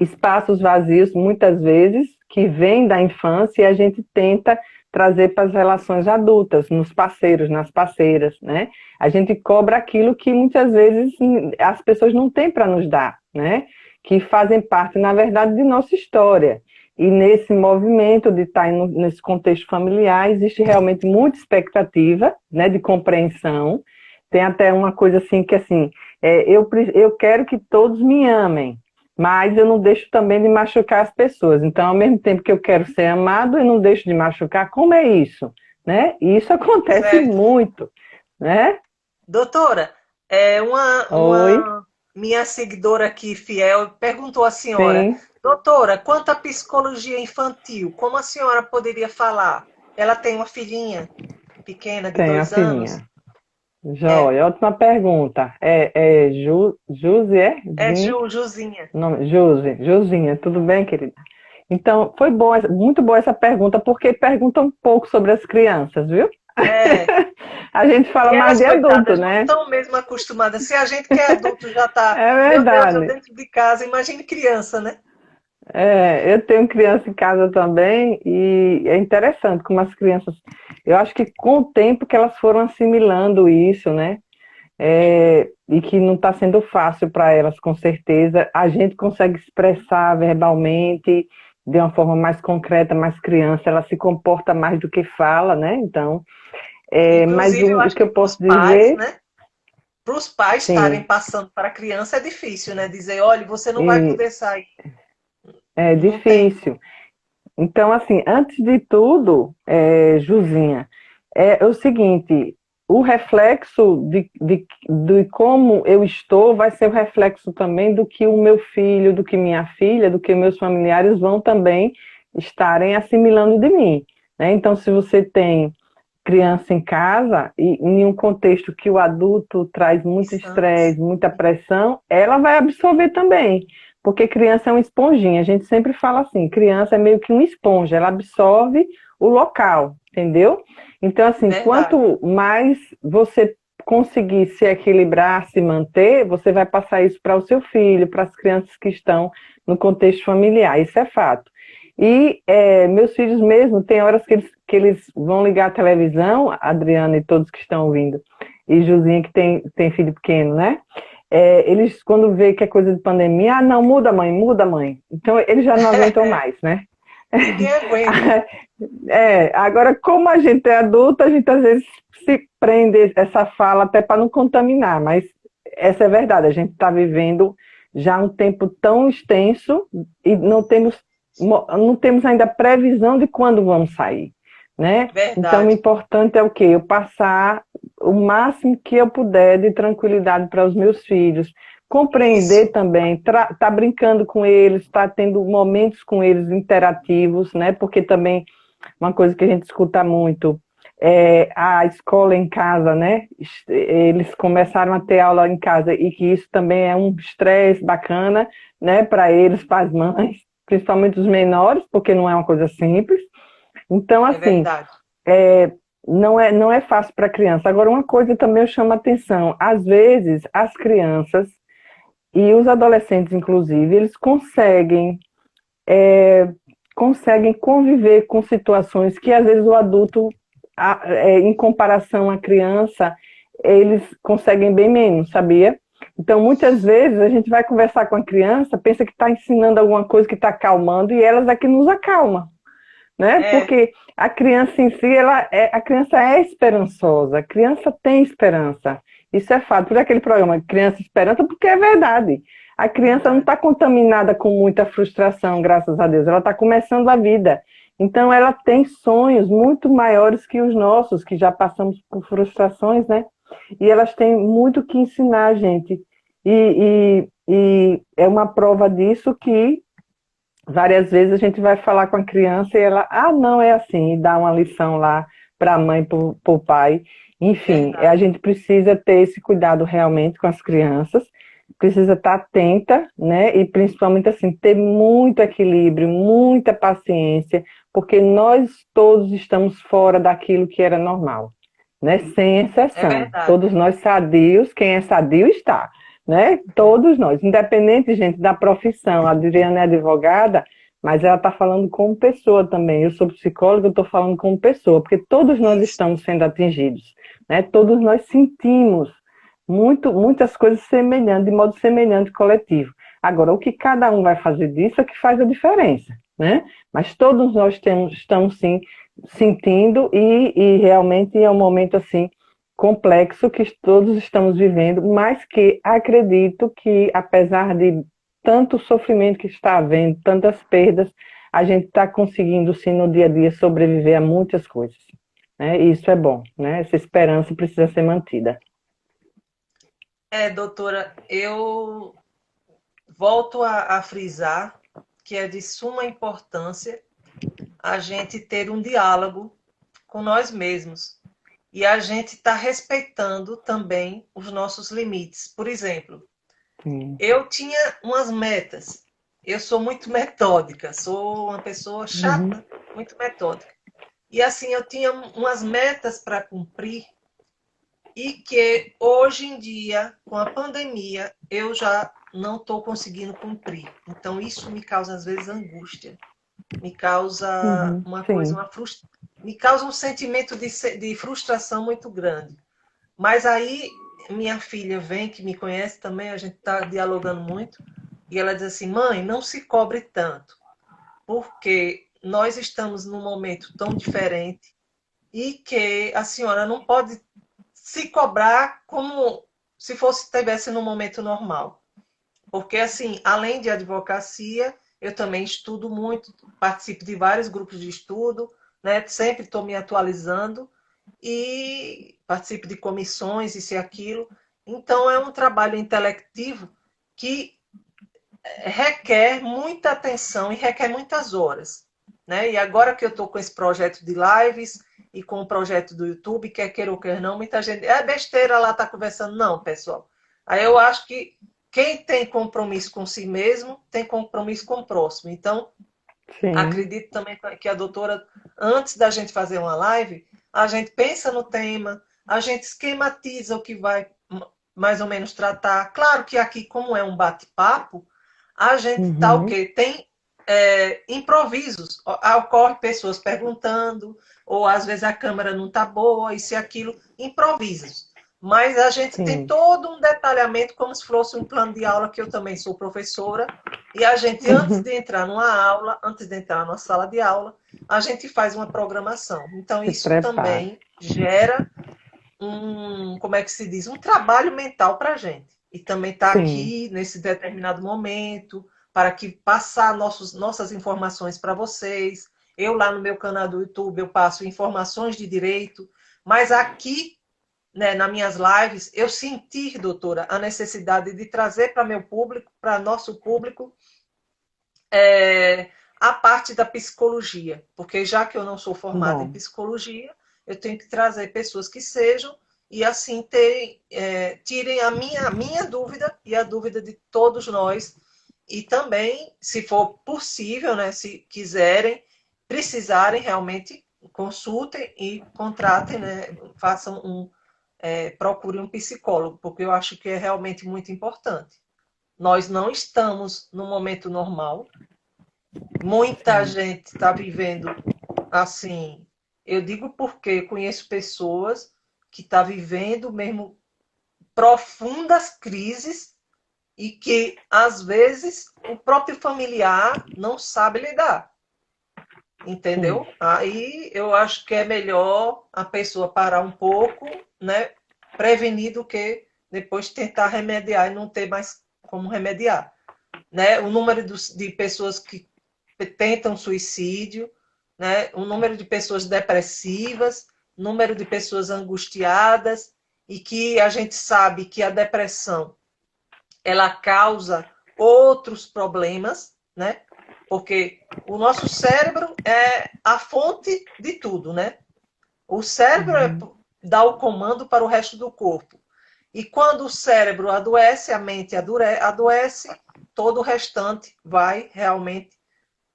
espaços vazios, muitas vezes, que vêm da infância e a gente tenta trazer para as relações adultas, nos parceiros, nas parceiras, né? A gente cobra aquilo que muitas vezes as pessoas não têm para nos dar, né? Que fazem parte, na verdade, de nossa história. E nesse movimento de estar nesse contexto familiar, existe realmente muita expectativa, né, de compreensão. Tem até uma coisa assim que, assim, eu quero que todos me amem, mas eu não deixo também de machucar as pessoas. Então, ao mesmo tempo que eu quero ser amado, eu não deixo de machucar. Como é isso? Né? E isso acontece Certo. muito, né? Doutora, Oi, uma minha seguidora aqui, fiel, perguntou à senhora, sim, doutora, quanto à psicologia infantil, como a senhora poderia falar? Ela tem uma filhinha pequena de tenho a 2 anos. filhinha. É, Joia, ótima pergunta. Juzi, é? é Juzinha. Juzinha, tudo bem, querida? Então, foi bom, muito boa essa pergunta, porque pergunta um pouco sobre as crianças, viu? É, A gente fala e mais elas, de adulto, coitadas, não né? estão mesmo acostumadas. Se a gente que é adulto já está, É meu Deus, eu verdade. dentro de casa, imagine criança, né? Eu tenho criança em casa também e é interessante como as crianças, eu acho que com o tempo que elas foram assimilando isso, né? E que não está sendo fácil para elas, com certeza. A gente consegue expressar verbalmente de uma forma mais concreta, mais criança, ela se comporta mais do que fala, né? Então, mas Inclusive, eu o acho que que eu para posso os pais, dizer, né? Para os pais estarem sim, passando para a criança é difícil, né? Dizer, olha, você não vai e poder sair. é Não tem. difícil. Então, assim, antes de tudo, Juzinha, é o seguinte, o reflexo de como eu estou vai ser o reflexo também do que o meu filho, do que minha filha, do que meus familiares vão também estarem assimilando de mim, né? Então, se você tem criança em casa e em um contexto que o adulto traz muito Distante. estresse, muita pressão, ela vai absorver também, porque criança é uma esponjinha. A gente sempre fala assim, criança é meio que uma esponja, ela absorve o local, entendeu? Então, assim, Verdade. quanto mais você conseguir se equilibrar, se manter, você vai passar isso para o seu filho, para as crianças que estão no contexto familiar, isso é fato. E meus filhos mesmo, tem horas que eles vão ligar a televisão, a Adriana e todos que estão ouvindo, e Juzinha que tem filho pequeno, né? Eles, quando vê que é coisa de pandemia, não, muda mãe, muda mãe. Então, eles já não aguentam mais, né? Ninguém aguenta. Agora, como a gente é adulto, a gente às vezes se prende essa fala até para não contaminar, mas essa é verdade, a gente está vivendo já um tempo tão extenso e não temos ainda previsão de quando vamos sair, né? Então, o Verdade. importante é o quê? Eu passar o máximo que eu puder de tranquilidade para os meus filhos, compreender Isso. também, tá brincando com eles, tá tendo momentos com eles interativos, né? Porque também uma coisa que a gente escuta muito é a escola em casa, né? Eles começaram a ter aula em casa e que isso também é um estresse bacana, né? Para eles, para as mães, principalmente os menores, porque não é uma coisa simples. Então, É assim, verdade. não é fácil para a criança. Agora, uma coisa também eu chamo a atenção: às vezes, as crianças e os adolescentes, inclusive, eles conseguem conviver com situações que, às vezes, o adulto, em comparação à criança, eles conseguem bem menos, sabia? Então, muitas vezes, a gente vai conversar com a criança, pensa que está ensinando alguma coisa que está acalmando, e elas é que nos acalmam, né? É, Porque a criança em si, a criança é esperançosa, a criança tem esperança. Isso é fato. Por aquele programa Criança Esperança, porque é verdade. A criança não verdade. está contaminada com muita frustração, graças a Deus. Ela está começando a vida. Então, ela tem sonhos muito maiores que os nossos, que já passamos por frustrações, né? E elas têm muito que ensinar a gente. E é uma prova disso que várias vezes a gente vai falar com a criança e ela, ah, não, é assim, e dá uma lição lá para a mãe, para o pai. Enfim, a Verdade. gente precisa ter esse cuidado realmente com as crianças, precisa estar atenta, né? E principalmente assim, ter muito equilíbrio, muita paciência, porque nós todos estamos fora daquilo que era normal, né? Sem É exceção. verdade. Todos nós sadios, quem é sadio está, né? Todos nós, independente, gente, da profissão. A Adriana é advogada, mas ela está falando como pessoa também. Eu sou psicóloga, eu estou falando como pessoa, porque todos nós Isso. estamos sendo atingidos, né? Todos nós sentimos muitas coisas semelhantes, de modo semelhante coletivo. Agora, o que cada um vai fazer disso é que faz a diferença, né? Mas todos nós estamos sim sentindo e realmente é um momento assim complexo que todos estamos vivendo, mas que acredito que, apesar de tanto sofrimento que está havendo, tantas perdas, a gente está conseguindo, sim, no dia a dia, sobreviver a muitas coisas. Né? E isso é bom, né? Essa esperança precisa ser mantida. Doutora, eu volto a frisar que é de suma importância a gente ter um diálogo com nós mesmos. E a gente está respeitando também os nossos limites. Por exemplo, Sim. eu tinha umas metas. Eu sou muito metódica, sou uma pessoa Uhum. chata, muito metódica. E assim, eu tinha umas metas para cumprir e que hoje em dia, com a pandemia, eu já não estou conseguindo cumprir. Então, isso me causa, às vezes, angústia. Me causa Uhum. uma coisa, Sim. me causa um sentimento de frustração muito grande. Mas aí minha filha vem, que me conhece também, a gente está dialogando muito, e ela diz assim: mãe, não se cobre tanto, porque nós estamos num momento tão diferente e que a senhora não pode se cobrar como se fosse estivesse num momento normal. Porque, assim, além de advocacia, eu também estudo muito, participo de vários grupos de estudo, né? Sempre estou me atualizando e participo de comissões, isso e aquilo. Então, é um trabalho intelectivo que requer muita atenção e requer muitas horas. Né? E agora que eu estou com esse projeto de lives e com o projeto do YouTube, quer queira ou quer não, muita gente. É besteira lá estar tá conversando. Não, pessoal. Aí eu acho que quem tem compromisso com si mesmo tem compromisso com o próximo. Então, Sim. acredito também que a doutora, antes da gente fazer uma live, a gente pensa no tema, a gente esquematiza o que vai mais ou menos tratar. Claro que aqui, como é um bate-papo, a gente tá o Uhum. quê? Tem improvisos. Ocorre pessoas perguntando, ou às vezes a câmera não está boa, isso e aquilo, improvisos. Mas a gente tem Sim. todo um detalhamento, como se fosse um plano de aula, que eu também sou professora, e a gente, antes Uhum. de entrar numa aula, antes de entrar numa sala de aula, a gente faz uma programação. Então, Se isso prepara. também gera como é que se diz, um trabalho mental para a gente. E também está Sim. aqui nesse determinado momento para que passar nossas informações para vocês. Eu lá no meu canal do YouTube eu passo informações de direito, mas aqui, né, nas minhas lives, eu senti, doutora, a necessidade de trazer para meu público, para nosso público, a parte da psicologia, porque já que eu não sou formada em Bom. psicologia, eu tenho que trazer pessoas que sejam e assim tirem a minha dúvida e a dúvida de todos nós. E também, se for possível, né, se quiserem, precisarem realmente, consultem e contratem, né, façam procurem um psicólogo, porque eu acho que é realmente muito importante. Nós não estamos no momento normal, muita Sim. gente está vivendo assim. Eu digo porque conheço pessoas que está vivendo mesmo profundas crises e que, às vezes, o próprio familiar não sabe lidar. Entendeu? Aí eu acho que é melhor a pessoa parar um pouco, né? Prevenir do que depois tentar remediar e não ter mais como remediar. Né? O número de pessoas que tentam suicídio, né? O número de pessoas depressivas, o número de pessoas angustiadas, e que a gente sabe que a depressão ela causa outros problemas, né? Porque o nosso cérebro é a fonte de tudo, né? O cérebro dá o comando para o resto do corpo. E quando o cérebro adoece, a mente adoece, todo o restante vai realmente,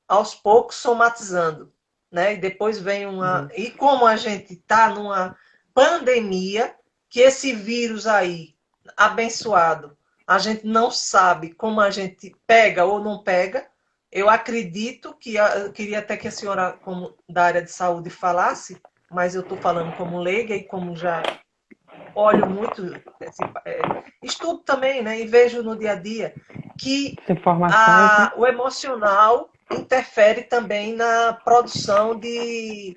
aos poucos, somatizando. Né? E depois vem uma... E como a gente está numa pandemia, que esse vírus aí, abençoado, a gente não sabe como a gente pega ou não pega. Eu acredito que... Eu queria até que a senhora, como da área de saúde, falasse, mas eu estou falando como leiga e como já olho muito, estudo também, né, e vejo no dia a dia que informações, né? o emocional interfere também na produção de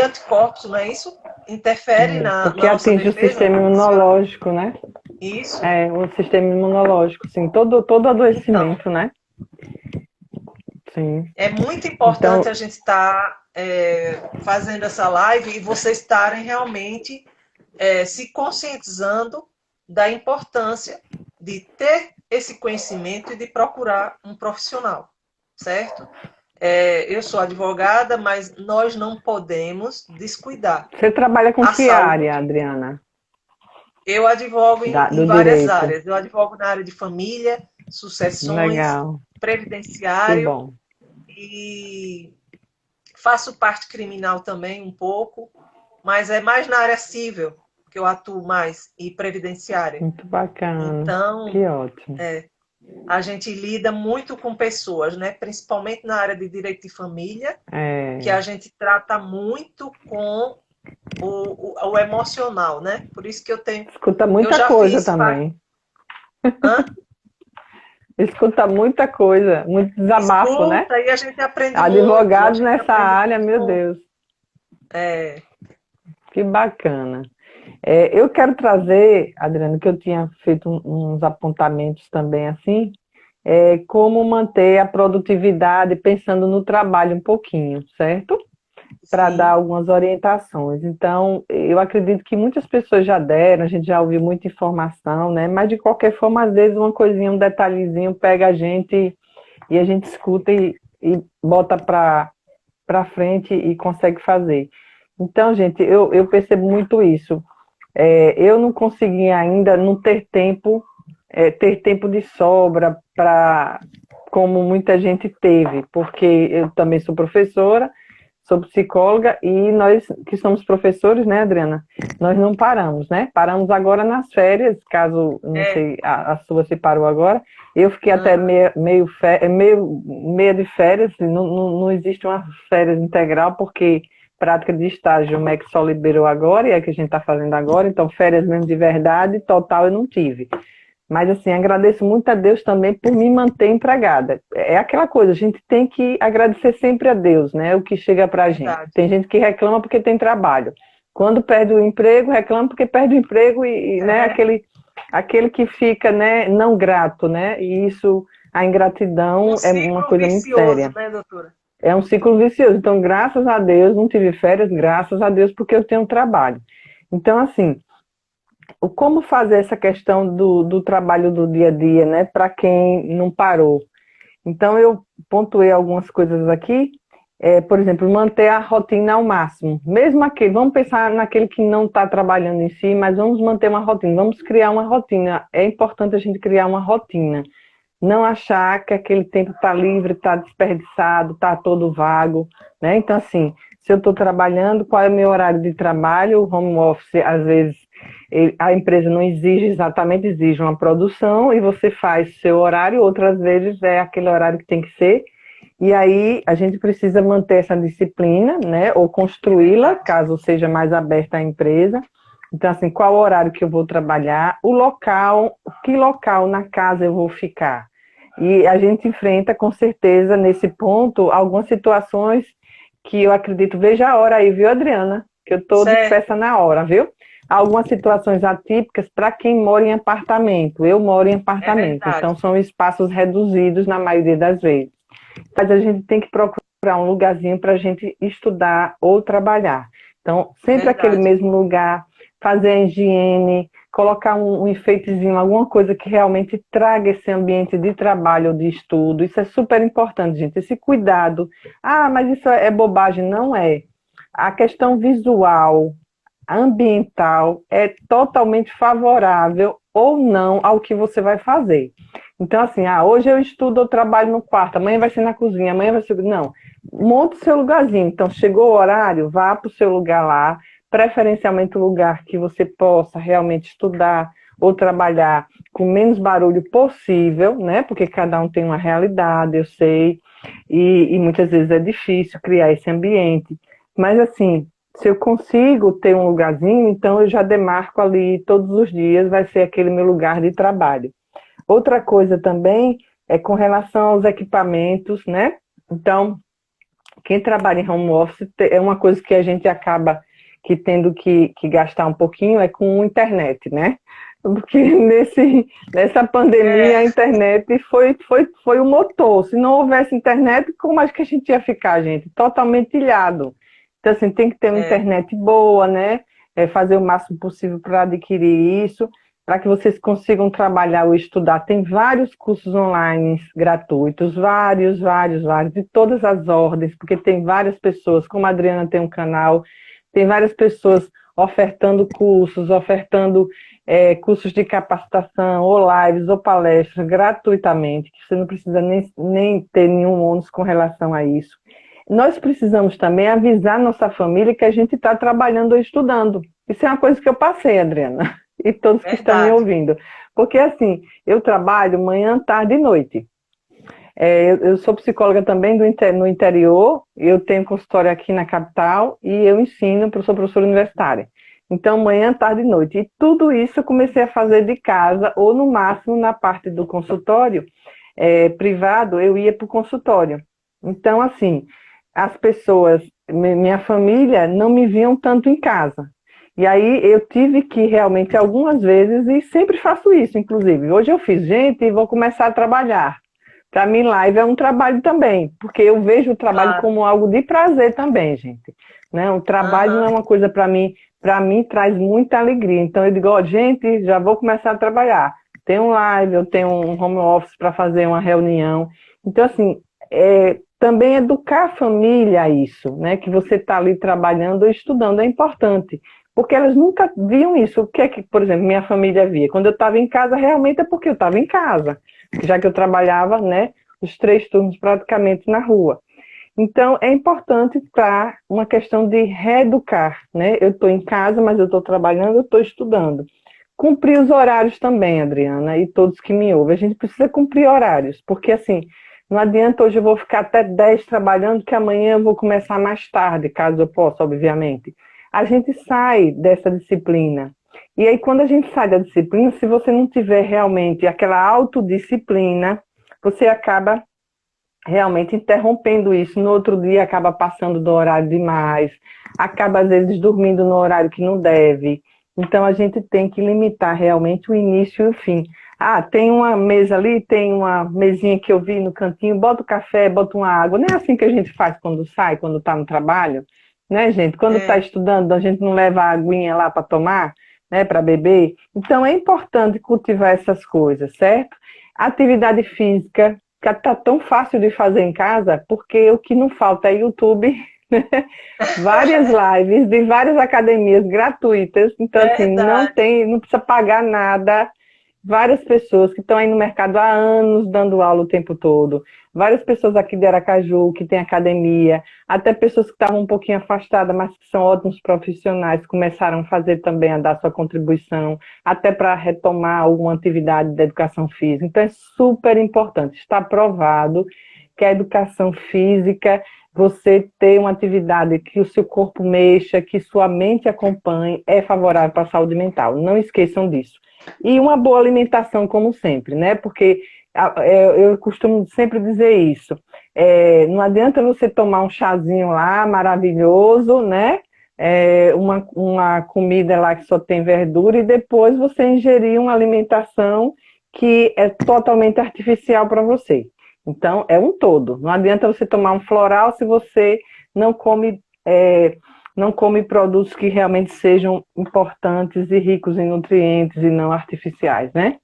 anticorpos, não é isso? Interfere na Porque nossa atinge o defesa. sistema imunológico, né? Isso. O sistema imunológico, sim, todo adoecimento, Então, né? Sim. é muito importante Então, a gente estar fazendo essa live e vocês estarem realmente se conscientizando da importância de ter esse conhecimento e de procurar um profissional, certo? Eu sou advogada, mas nós não podemos descuidar. você trabalha com A que área, saúde, Adriana? eu advogo em Do várias direito. áreas. Eu advogo na área de família, sucessões, Legal, que previdenciário bom. e faço parte criminal também um pouco, mas é mais na área civil que eu atuo mais e previdenciária. Muito bacana, Então, que ótimo. a gente lida muito com pessoas, né? Principalmente na área de direito de família, que a gente trata muito com o emocional, né? Por isso que Escuta eu muita já coisa fiz também. Hã? Escuta muita coisa, muito desabafo, né? Escuta e a gente aprende muito, a Advogado gente nessa aprende área, meu muito. Deus, que bacana. Eu quero trazer, Adriano, que eu tinha feito uns apontamentos também assim, como manter a produtividade pensando no trabalho um pouquinho, certo? Para dar Sim, algumas orientações. Então, eu acredito que muitas pessoas já deram, a gente já ouviu muita informação, né? Mas de qualquer forma, às vezes uma coisinha, um detalhezinho pega a gente e a gente escuta e bota para frente e consegue fazer. Então, gente, eu percebo muito isso. Eu não consegui ainda não ter tempo de sobra para como muita gente teve, porque eu também sou professora, sou psicóloga e nós que somos professores, né, Adriana? Nós não paramos, né? Paramos agora nas férias, caso, não sei, a sua se parou agora. Eu fiquei até meia de férias, não existe uma férias integral, porque prática de estágio o MEC só liberou agora, e é que a gente está fazendo agora, então férias mesmo de verdade, total eu não tive. Mas, assim, agradeço muito a Deus também por me manter empregada. É aquela coisa, a gente tem que agradecer sempre a Deus, né? O que chega pra gente. verdade. Tem gente que reclama porque tem trabalho. Quando perde o emprego, reclama porque perde o emprego né, aquele que fica, né, não grato, né? E isso, a Um ingratidão é uma ciclo coisa muito vicioso, séria. né, doutora? É um ciclo vicioso. Então, graças a Deus, não tive férias, graças a Deus, porque eu tenho trabalho. Então, assim, como fazer essa questão do trabalho do dia a dia, né, para quem não parou. Então, eu pontuei algumas coisas aqui, por exemplo, manter a rotina ao máximo. Mesmo aquele, vamos pensar naquele que não está trabalhando em si, mas vamos manter uma rotina, vamos criar uma rotina. É importante a gente criar uma rotina. Não achar que aquele tempo está livre, está desperdiçado, está todo vago, né? Então, assim, se eu estou trabalhando, qual é o meu horário de trabalho? O home office, às vezes, a empresa não exige exatamente, exige uma produção e você faz seu horário, outras vezes é aquele horário que tem que ser. E aí a gente precisa manter essa disciplina, né? Ou construí-la, caso seja mais aberta a empresa. Então, assim, qual o horário que eu vou trabalhar, o local, que local na casa eu vou ficar. E a gente enfrenta, com certeza, nesse ponto, algumas situações que eu acredito, veja a hora aí, viu, Adriana? Que eu estou Certo, dispersa na hora, viu? Algumas situações atípicas para quem mora em apartamento. Eu moro em é apartamento, verdade. então são espaços reduzidos na maioria das vezes. Mas a gente tem que procurar um lugarzinho para a gente estudar ou trabalhar. Então, sempre aquele Verdade. mesmo lugar, fazer a higiene, colocar um enfeitezinho, alguma coisa que realmente traga esse ambiente de trabalho ou de estudo. Isso é super importante, gente. Esse cuidado. Ah, mas isso é bobagem. Não é. A questão visual, ambiental, é totalmente favorável ou não ao que você vai fazer. Então, assim, hoje eu estudo, eu trabalho no quarto, amanhã vai ser na cozinha, amanhã vai ser. Não, monte o seu lugarzinho. Então, chegou o horário, vá para o seu lugar lá, preferencialmente um lugar que você possa realmente estudar ou trabalhar com menos barulho possível, né? Porque cada um tem uma realidade, eu sei, e muitas vezes é difícil criar esse ambiente. Mas, assim, se eu consigo ter um lugarzinho, então eu já demarco ali todos os dias, vai ser aquele meu lugar de trabalho. Outra coisa também é com relação aos equipamentos, né? Então, quem trabalha em home office é uma coisa que a gente acaba tendo que gastar um pouquinho é com internet, né? Porque nessa pandemia a É, internet foi o motor. Se não houvesse internet, como acho que a gente ia ficar, gente? Totalmente ilhado. Então, assim, tem que ter uma é, internet boa, né? Fazer o máximo possível para adquirir isso, para que vocês consigam trabalhar ou estudar. Tem vários cursos online gratuitos, vários, de todas as ordens, porque tem várias pessoas, como a Adriana tem um canal, tem várias pessoas ofertando cursos, ofertando cursos de capacitação, ou lives, ou palestras, gratuitamente, que você não precisa nem ter nenhum ônus com relação a isso. Nós precisamos também avisar nossa família que a gente está trabalhando ou estudando. Isso é uma coisa que eu passei, Adriana, e todos que estão me verdade. ouvindo. Porque, assim, eu trabalho manhã, tarde e noite. Eu sou psicóloga também no interior, eu tenho consultório aqui na capital e eu ensino, sou professora universitária. Então, manhã, tarde e noite. E tudo isso eu comecei a fazer de casa, ou no máximo na parte do consultório privado, eu ia para o consultório. Então, assim, as pessoas, minha família, não me viam tanto em casa. E aí eu tive que realmente algumas vezes, e sempre faço isso, inclusive. Hoje eu fiz, gente, vou começar a trabalhar. Para mim, live é um trabalho também, porque eu vejo o trabalho Claro. como algo de prazer também, gente. Né? O trabalho não Aham. é uma coisa para mim traz muita alegria. Então eu digo, ó, gente, já vou começar a trabalhar. Tem um live, eu tenho um home office para fazer uma reunião. Então, assim, também educar a família a isso, né? Que você está ali trabalhando ou estudando é importante. Porque elas nunca viam isso. O que é que, por exemplo, minha família via? Quando eu estava em casa, realmente é porque eu estava em casa, já que eu trabalhava, né, os 3 turnos praticamente na rua. Então, é importante para uma questão de reeducar, né? Eu estou em casa, mas eu estou trabalhando, eu estou estudando. Cumprir os horários também, Adriana, e todos que me ouvem. A gente precisa cumprir horários, porque assim, não adianta hoje eu vou ficar até 10 trabalhando, que amanhã eu vou começar mais tarde, caso eu possa, obviamente. A gente sai dessa disciplina. E aí, quando a gente sai da disciplina, se você não tiver realmente aquela autodisciplina, você acaba realmente interrompendo isso. No outro dia, acaba passando do horário demais, acaba, às vezes, dormindo no horário que não deve. Então, a gente tem que limitar realmente o início e o fim. Ah, tem uma mesa ali, tem uma mesinha que eu vi no cantinho, bota o café, bota uma água. Não é assim que a gente faz quando sai, quando está no trabalho, né, gente? Quando está É, estudando, a gente não leva a aguinha lá para tomar, né, para beber. Então, é importante cultivar essas coisas, certo? Atividade física, que está tão fácil de fazer em casa, porque o que não falta é YouTube, né? Várias lives de várias academias gratuitas, então assim, verdade. não precisa pagar nada. Várias pessoas que estão aí no mercado há anos dando aula o tempo todo, várias pessoas aqui de Aracaju que tem academia, até pessoas que estavam um pouquinho afastadas, mas que são ótimos profissionais, começaram a fazer também, a dar sua contribuição, até para retomar alguma atividade de educação física. Então é super importante, está provado que a educação física você ter uma atividade que o seu corpo mexa, que sua mente acompanhe, é favorável para a saúde mental. Não esqueçam disso. E uma boa alimentação, como sempre, né? Porque eu costumo sempre dizer isso. Não adianta você tomar um chazinho lá maravilhoso, né? Uma comida lá que só tem verdura e depois você ingerir uma alimentação que é totalmente artificial para você. Então, é um todo. Não adianta você tomar um floral se você não come, não come produtos que realmente sejam importantes e ricos em nutrientes e não artificiais, né?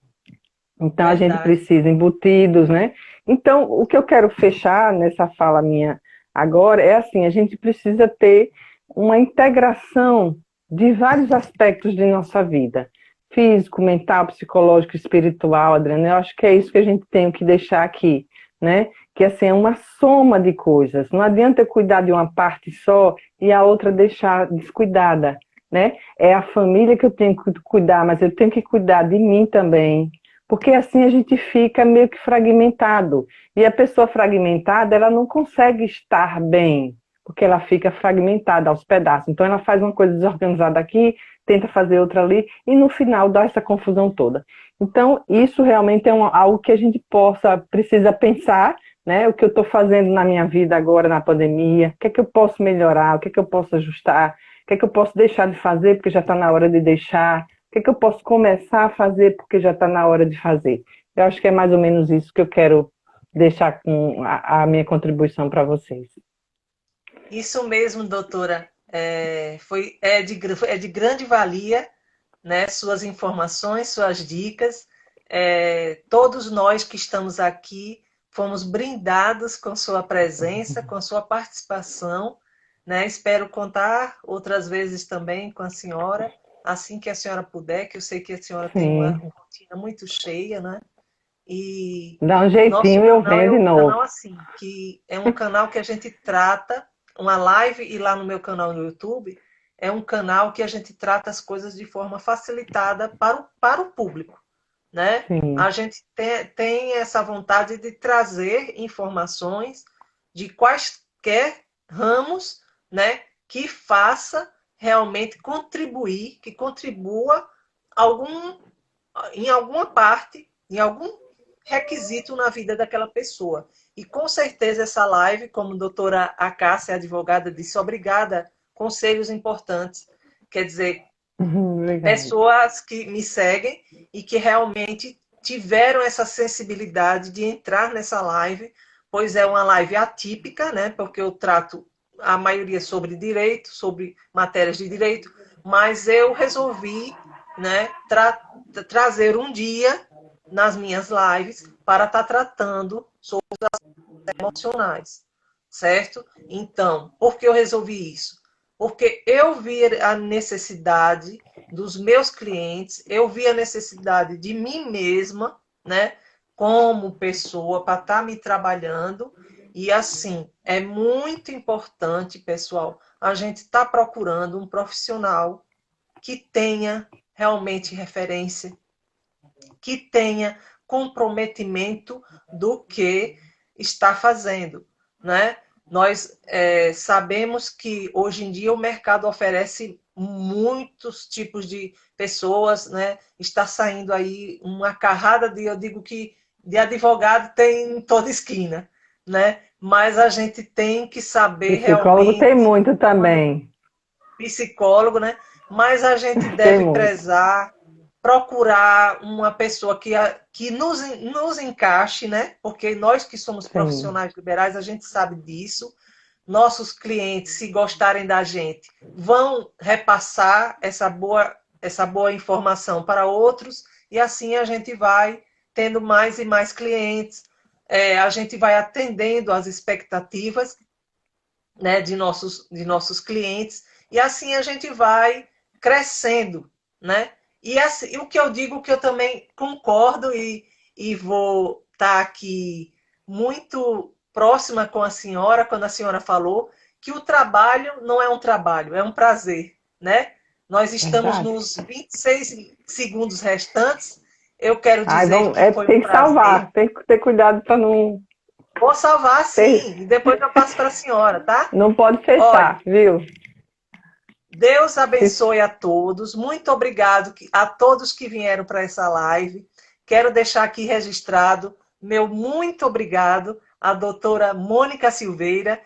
Então, a gente Verdade. precisa embutidos, né? Então, o que eu quero fechar nessa fala minha agora é assim, a gente precisa ter uma integração de vários aspectos de nossa vida. Físico, mental, psicológico, espiritual, Adriana. Eu acho que é isso que a gente tem que deixar aqui, né? Que assim, é uma soma de coisas. Não adianta eu cuidar de uma parte só e a outra deixar descuidada, né? É a família que eu tenho que cuidar, mas eu tenho que cuidar de mim também, porque assim a gente fica meio que fragmentado. E a pessoa fragmentada, ela não consegue estar bem, porque ela fica fragmentada aos pedaços. Então ela faz uma coisa desorganizada aqui, tenta fazer outra ali, e no final dá essa confusão toda. Então, isso realmente é algo que a gente precisa pensar, né? O que eu estou fazendo na minha vida agora na pandemia, o que é que eu posso melhorar, o que é que eu posso ajustar, o que é que eu posso deixar de fazer porque já está na hora de deixar, o que eu posso começar a fazer porque já está na hora de fazer? Eu acho que é mais ou menos isso que eu quero deixar com a minha contribuição para vocês. Isso mesmo, doutora. É de grande valia, né? Suas informações, suas dicas. Todos nós que estamos aqui fomos brindados com sua presença, com sua participação, né? Espero contar outras vezes também com a senhora, assim que a senhora puder, que eu sei que a senhora tem uma Sim. rotina muito cheia, né? E Dá um nosso jeitinho e eu canal é venho de um novo. canal assim, que é um canal que a gente trata, uma live e lá no meu canal no YouTube, é um canal que a gente trata as coisas de forma facilitada para o público, né? Sim. A gente tem essa vontade de trazer informações de quaisquer ramos, né, que faça realmente contribuir, que contribua algum, em alguma parte, em algum requisito na vida daquela pessoa. E com certeza essa live, como a doutora Acácia, advogada, disse, obrigada, conselhos importantes. Quer dizer, Obrigada. pessoas que me seguem e que realmente tiveram essa sensibilidade de entrar nessa live, pois é uma live atípica, né? Porque eu trato a maioria sobre direito, sobre matérias de direito, mas eu resolvi, né, trazer um dia nas minhas lives para estar tratando sobre emocionais, certo? Então, por que eu resolvi isso? Porque eu vi a necessidade dos meus clientes, eu vi a necessidade de mim mesma, né, como pessoa, para estar me trabalhando. E assim, é muito importante, pessoal, a gente estar procurando um profissional que tenha realmente referência, que tenha comprometimento do que está fazendo, né? Nós sabemos que hoje em dia o mercado oferece muitos tipos de pessoas, né? Está saindo aí uma carrada de, eu digo que de advogado tem em toda esquina, né? Mas a gente tem que saber Psicólogo tem realmente muito quando também. psicólogo, né? Mas a gente Tem deve muito. prezar, procurar uma pessoa que nos encaixe, né? Porque nós que somos Sim. profissionais liberais, a gente sabe disso. Nossos clientes, se gostarem da gente, vão repassar essa boa informação para outros, e assim a gente vai tendo mais e mais clientes, a gente vai atendendo às expectativas, né, de nossos clientes, e assim a gente vai crescendo, né? E, assim, e o que eu digo que eu também concordo e vou estar aqui muito próxima com a senhora, quando a senhora falou que o trabalho não é um trabalho, é um prazer, né? Nós estamos Verdade. nos 26 segundos restantes. Eu quero Ai, dizer vamos, que foi um tem que prazer. salvar, tem que ter cuidado para não. Vou salvar sim, e depois eu passo para a senhora, tá? Não pode fechar, Olha, viu? Deus abençoe a todos. Muito obrigado a todos que vieram para essa live. Quero deixar aqui registrado meu muito obrigado à doutora Mônica Silveira,